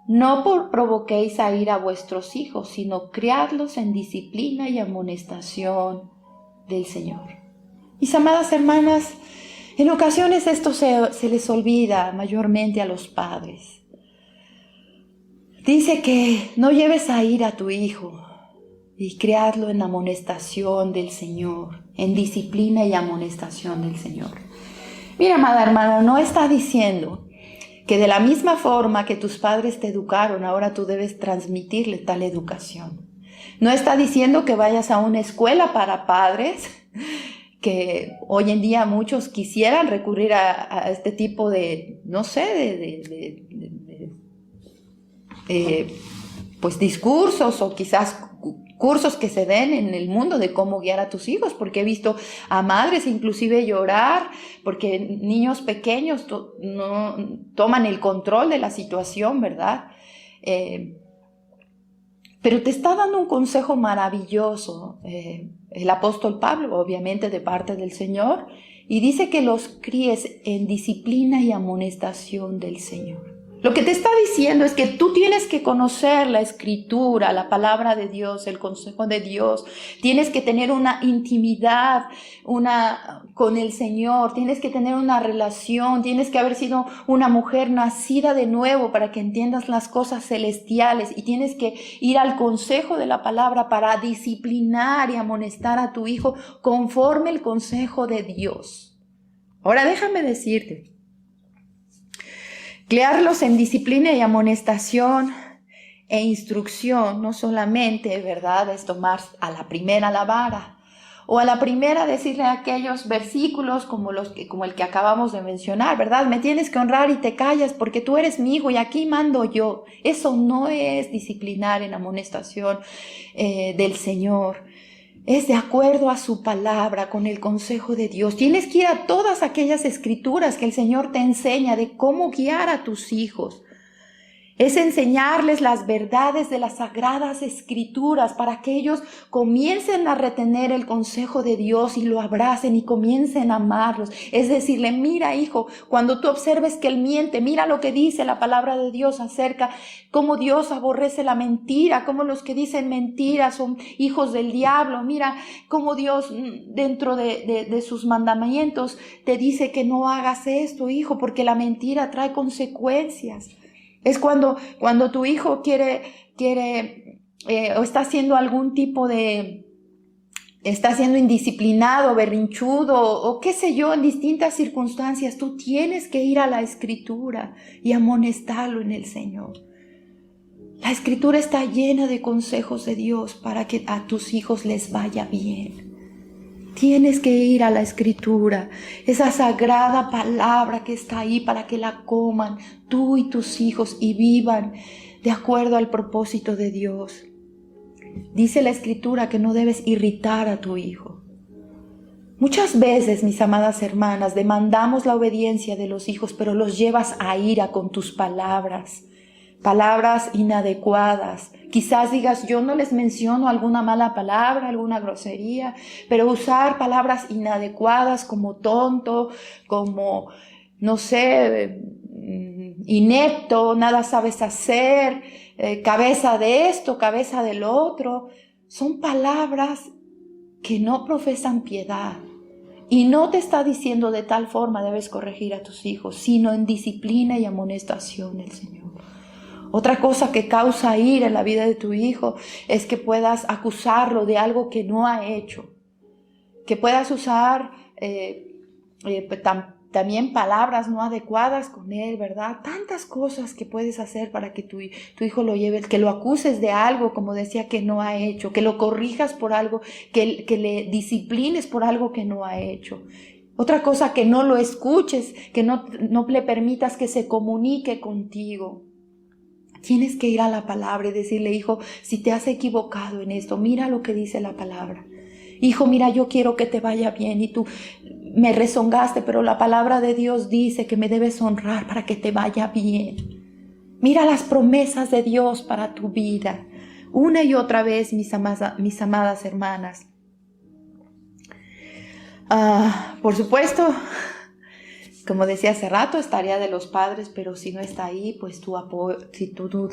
no provoquéis a ira a vuestros hijos, sino criadlos en disciplina y amonestación del Señor. Mis amadas hermanas, en ocasiones esto se les olvida mayormente a los padres. Dice que no lleves a ira a tu hijo y criadlo en amonestación del Señor, en disciplina y amonestación del Señor. Mira, amada hermana, no está diciendo que de la misma forma que tus padres te educaron, ahora tú debes transmitirle tal educación. No está diciendo que vayas a una escuela para padres, que hoy en día muchos quisieran recurrir a este tipo de, no sé, pues discursos o quizás cursos que se den en el mundo de cómo guiar a tus hijos, porque he visto a madres inclusive llorar porque niños pequeños no toman el control de la situación, ¿verdad? Pero te está dando un consejo maravilloso el apóstol Pablo, obviamente de parte del Señor, y dice que los críes en disciplina y amonestación del Señor. Lo que te está diciendo es que tú tienes que conocer la Escritura, la palabra de Dios, el consejo de Dios. Tienes que tener una intimidad con el Señor. Tienes que tener una relación. Tienes que haber sido una mujer nacida de nuevo para que entiendas las cosas celestiales. Y tienes que ir al consejo de la palabra para disciplinar y amonestar a tu hijo conforme el consejo de Dios. Ahora déjame decirte. Criarlos en disciplina y amonestación e instrucción, no solamente, ¿verdad?, es tomar a la primera la vara, o a la primera decirle aquellos versículos como el que acabamos de mencionar, ¿verdad? Me tienes que honrar y te callas porque tú eres mi hijo y aquí mando yo. Eso no es disciplinar en amonestación del Señor. Es de acuerdo a su palabra, con el consejo de Dios. Tienes que ir a todas aquellas escrituras que el Señor te enseña de cómo guiar a tus hijos. Es enseñarles las verdades de las sagradas escrituras para que ellos comiencen a retener el consejo de Dios y lo abracen y comiencen a amarlos. Es decirle, mira hijo, cuando tú observes que él miente, mira lo que dice la palabra de Dios acerca cómo Dios aborrece la mentira, cómo los que dicen mentiras son hijos del diablo. Mira cómo Dios dentro de sus mandamientos te dice que no hagas esto, hijo, porque la mentira trae consecuencias. Es cuando tu hijo quiere o está haciendo algún tipo de, está siendo indisciplinado, berrinchudo o qué sé yo, en distintas circunstancias. Tú tienes que ir a la Escritura y amonestarlo en el Señor. La Escritura está llena de consejos de Dios para que a tus hijos les vaya bien. Tienes que ir a la Escritura, esa sagrada palabra que está ahí para que la coman tú y tus hijos y vivan de acuerdo al propósito de Dios. Dice la Escritura que no debes irritar a tu hijo. Muchas veces, mis amadas hermanas, demandamos la obediencia de los hijos, pero los llevas a ira con tus palabras inadecuadas. Quizás digas, yo no les menciono alguna mala palabra, alguna grosería, pero usar palabras inadecuadas como tonto, como, no sé, inepto, nada sabes hacer, cabeza de esto, cabeza del otro, son palabras que no profesan piedad. Y no te está diciendo de tal forma debes corregir a tus hijos, sino en disciplina y amonestación del Señor. Otra cosa que causa ira en la vida de tu hijo es que puedas acusarlo de algo que no ha hecho. Que puedas usar también palabras no adecuadas con él, ¿verdad? Tantas cosas que puedes hacer para que tu hijo lo lleve, que lo acuses de algo, como decía, que no ha hecho, que lo corrijas por algo, que le disciplines por algo que no ha hecho. Otra cosa, que no lo escuches, que no le permitas que se comunique contigo. Tienes que ir a la palabra y decirle, hijo, si te has equivocado en esto, mira lo que dice la palabra. Hijo, mira, yo quiero que te vaya bien y tú me rezongaste, pero la palabra de Dios dice que me debes honrar para que te vaya bien. Mira las promesas de Dios para tu vida. Una y otra vez, mis amadas hermanas. Por supuesto, como decía hace rato, es tarea de los padres, pero si no está ahí, pues tú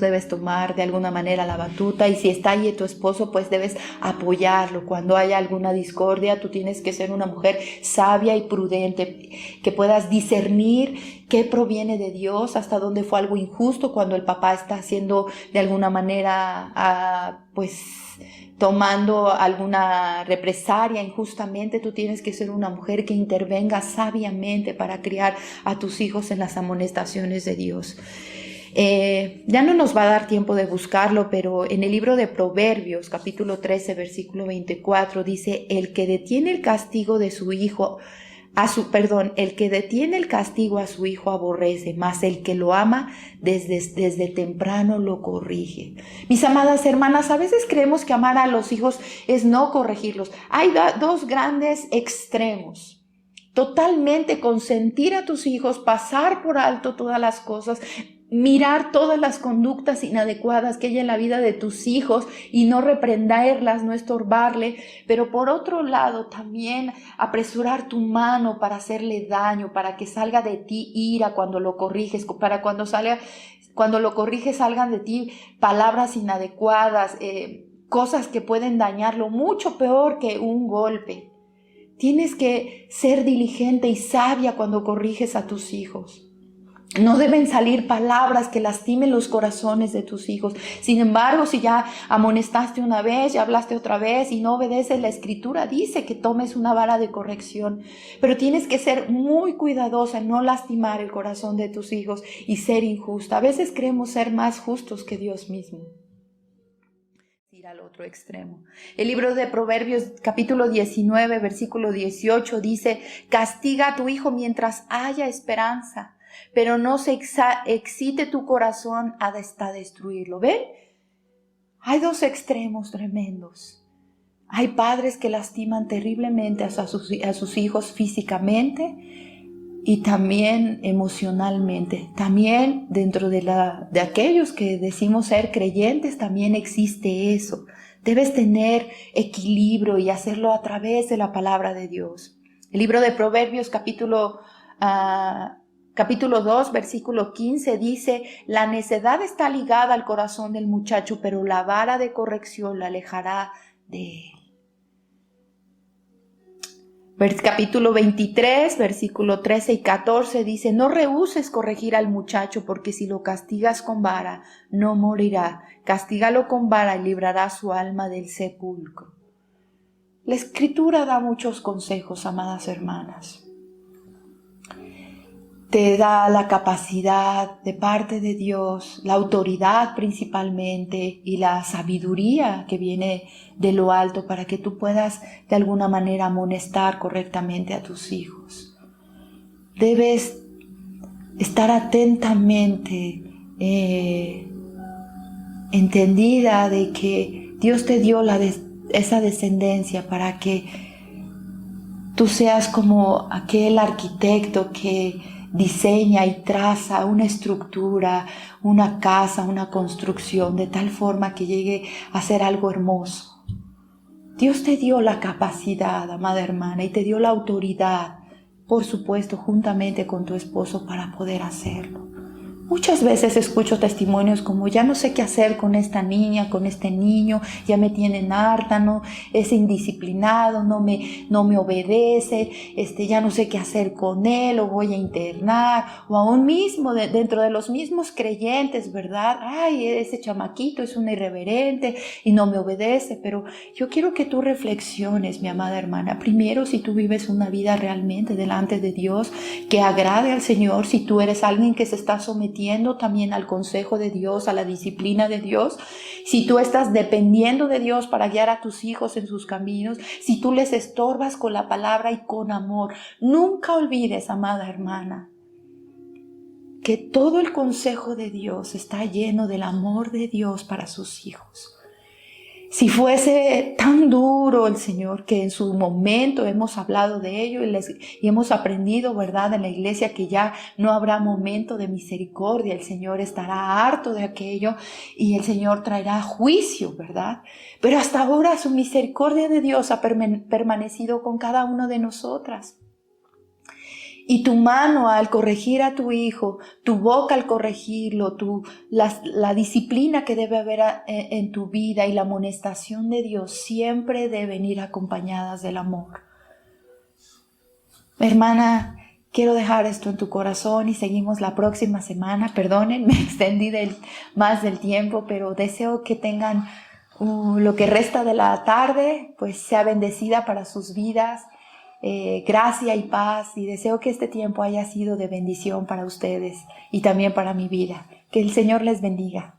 debes tomar de alguna manera la batuta, y si está ahí tu esposo, pues debes apoyarlo. Cuando haya alguna discordia, tú tienes que ser una mujer sabia y prudente, que puedas discernir qué proviene de Dios, hasta dónde fue algo injusto, cuando el papá está haciendo de alguna manera, tomando alguna represalia injustamente. Tú tienes que ser una mujer que intervenga sabiamente para criar a tus hijos en las amonestaciones de Dios. Ya no nos va a dar tiempo de buscarlo, pero en el libro de Proverbios, capítulo 13, versículo 24, dice, el que detiene el castigo de su hijo, el que detiene el castigo a su hijo aborrece, mas el que lo ama desde temprano lo corrige. Mis amadas hermanas, a veces creemos que amar a los hijos es no corregirlos. Hay dos grandes extremos. Totalmente consentir a tus hijos, pasar por alto todas las cosas, mirar todas las conductas inadecuadas que hay en la vida de tus hijos y no reprenderlas, no estorbarle, pero por otro lado también apresurar tu mano para hacerle daño, para que salga de ti ira cuando lo corriges, para cuando lo corriges salgan de ti palabras inadecuadas, cosas que pueden dañarlo, mucho peor que un golpe. Tienes que ser diligente y sabia cuando corriges a tus hijos. No deben salir palabras que lastimen los corazones de tus hijos. Sin embargo, si ya amonestaste una vez, ya hablaste otra vez y no obedeces, la Escritura dice que tomes una vara de corrección. Pero tienes que ser muy cuidadosa en no lastimar el corazón de tus hijos y ser injusta. A veces creemos ser más justos que Dios mismo. Ir al otro extremo. El libro de Proverbios, capítulo 19, versículo 18, dice, castiga a tu hijo mientras haya esperanza, pero no se excite tu corazón hasta destruirlo. ¿Ven? Hay dos extremos tremendos. Hay padres que lastiman terriblemente a sus hijos físicamente y también emocionalmente. También dentro de aquellos que decimos ser creyentes también existe eso. Debes tener equilibrio y hacerlo a través de la palabra de Dios. El libro de Proverbios, capítulo 2, versículo 15 dice, la necedad está ligada al corazón del muchacho, pero la vara de corrección la alejará de él. Capítulo 23, versículo 13 y 14 dice: no rehúses corregir al muchacho, porque si lo castigas con vara, no morirá. Castígalo con vara y librará su alma del sepulcro. La Escritura da muchos consejos, amadas hermanas. Te da la capacidad de parte de Dios, la autoridad principalmente y la sabiduría que viene de lo alto para que tú puedas de alguna manera amonestar correctamente a tus hijos. Debes estar atentamente entendida de que Dios te dio esa descendencia para que tú seas como aquel arquitecto que diseña y traza una estructura, una casa, una construcción, de tal forma que llegue a ser algo hermoso. Dios te dio la capacidad, amada hermana, y te dio la autoridad, por supuesto, juntamente con tu esposo, para poder hacerlo. Muchas veces escucho testimonios como: ya no sé qué hacer con esta niña, con este niño, ya me tienen harta, no, es indisciplinado, no me obedece, ya no sé qué hacer con él, lo voy a internar, o aún mismo dentro de los mismos creyentes, ¿verdad? Ay, ese chamaquito es un irreverente y no me obedece. Pero yo quiero que tú reflexiones, mi amada hermana, primero, si tú vives una vida realmente delante de Dios que agrade al Señor, si tú eres alguien que se está sometiendo también al consejo de Dios, a la disciplina de Dios, si tú estás dependiendo de Dios para guiar a tus hijos en sus caminos, si tú les estorbas con la palabra y con amor. Nunca olvides, amada hermana, que todo el consejo de Dios está lleno del amor de Dios para sus hijos. Si fuese tan duro el Señor, que en su momento hemos hablado de ello y hemos aprendido, ¿verdad?, en la iglesia, que ya no habrá momento de misericordia. El Señor estará harto de aquello y el Señor traerá juicio, ¿verdad? Pero hasta ahora su misericordia de Dios ha permanecido con cada una de nosotras. Y tu mano al corregir a tu hijo, tu boca al corregirlo, la disciplina que debe haber en tu vida y la amonestación de Dios siempre deben ir acompañadas del amor. Hermana, quiero dejar esto en tu corazón y seguimos la próxima semana. Perdonen, me extendí más del tiempo, pero deseo que tengan lo que resta de la tarde, pues sea bendecida para sus vidas. Gracia y paz, y deseo que este tiempo haya sido de bendición para ustedes y también para mi vida. Que el Señor les bendiga.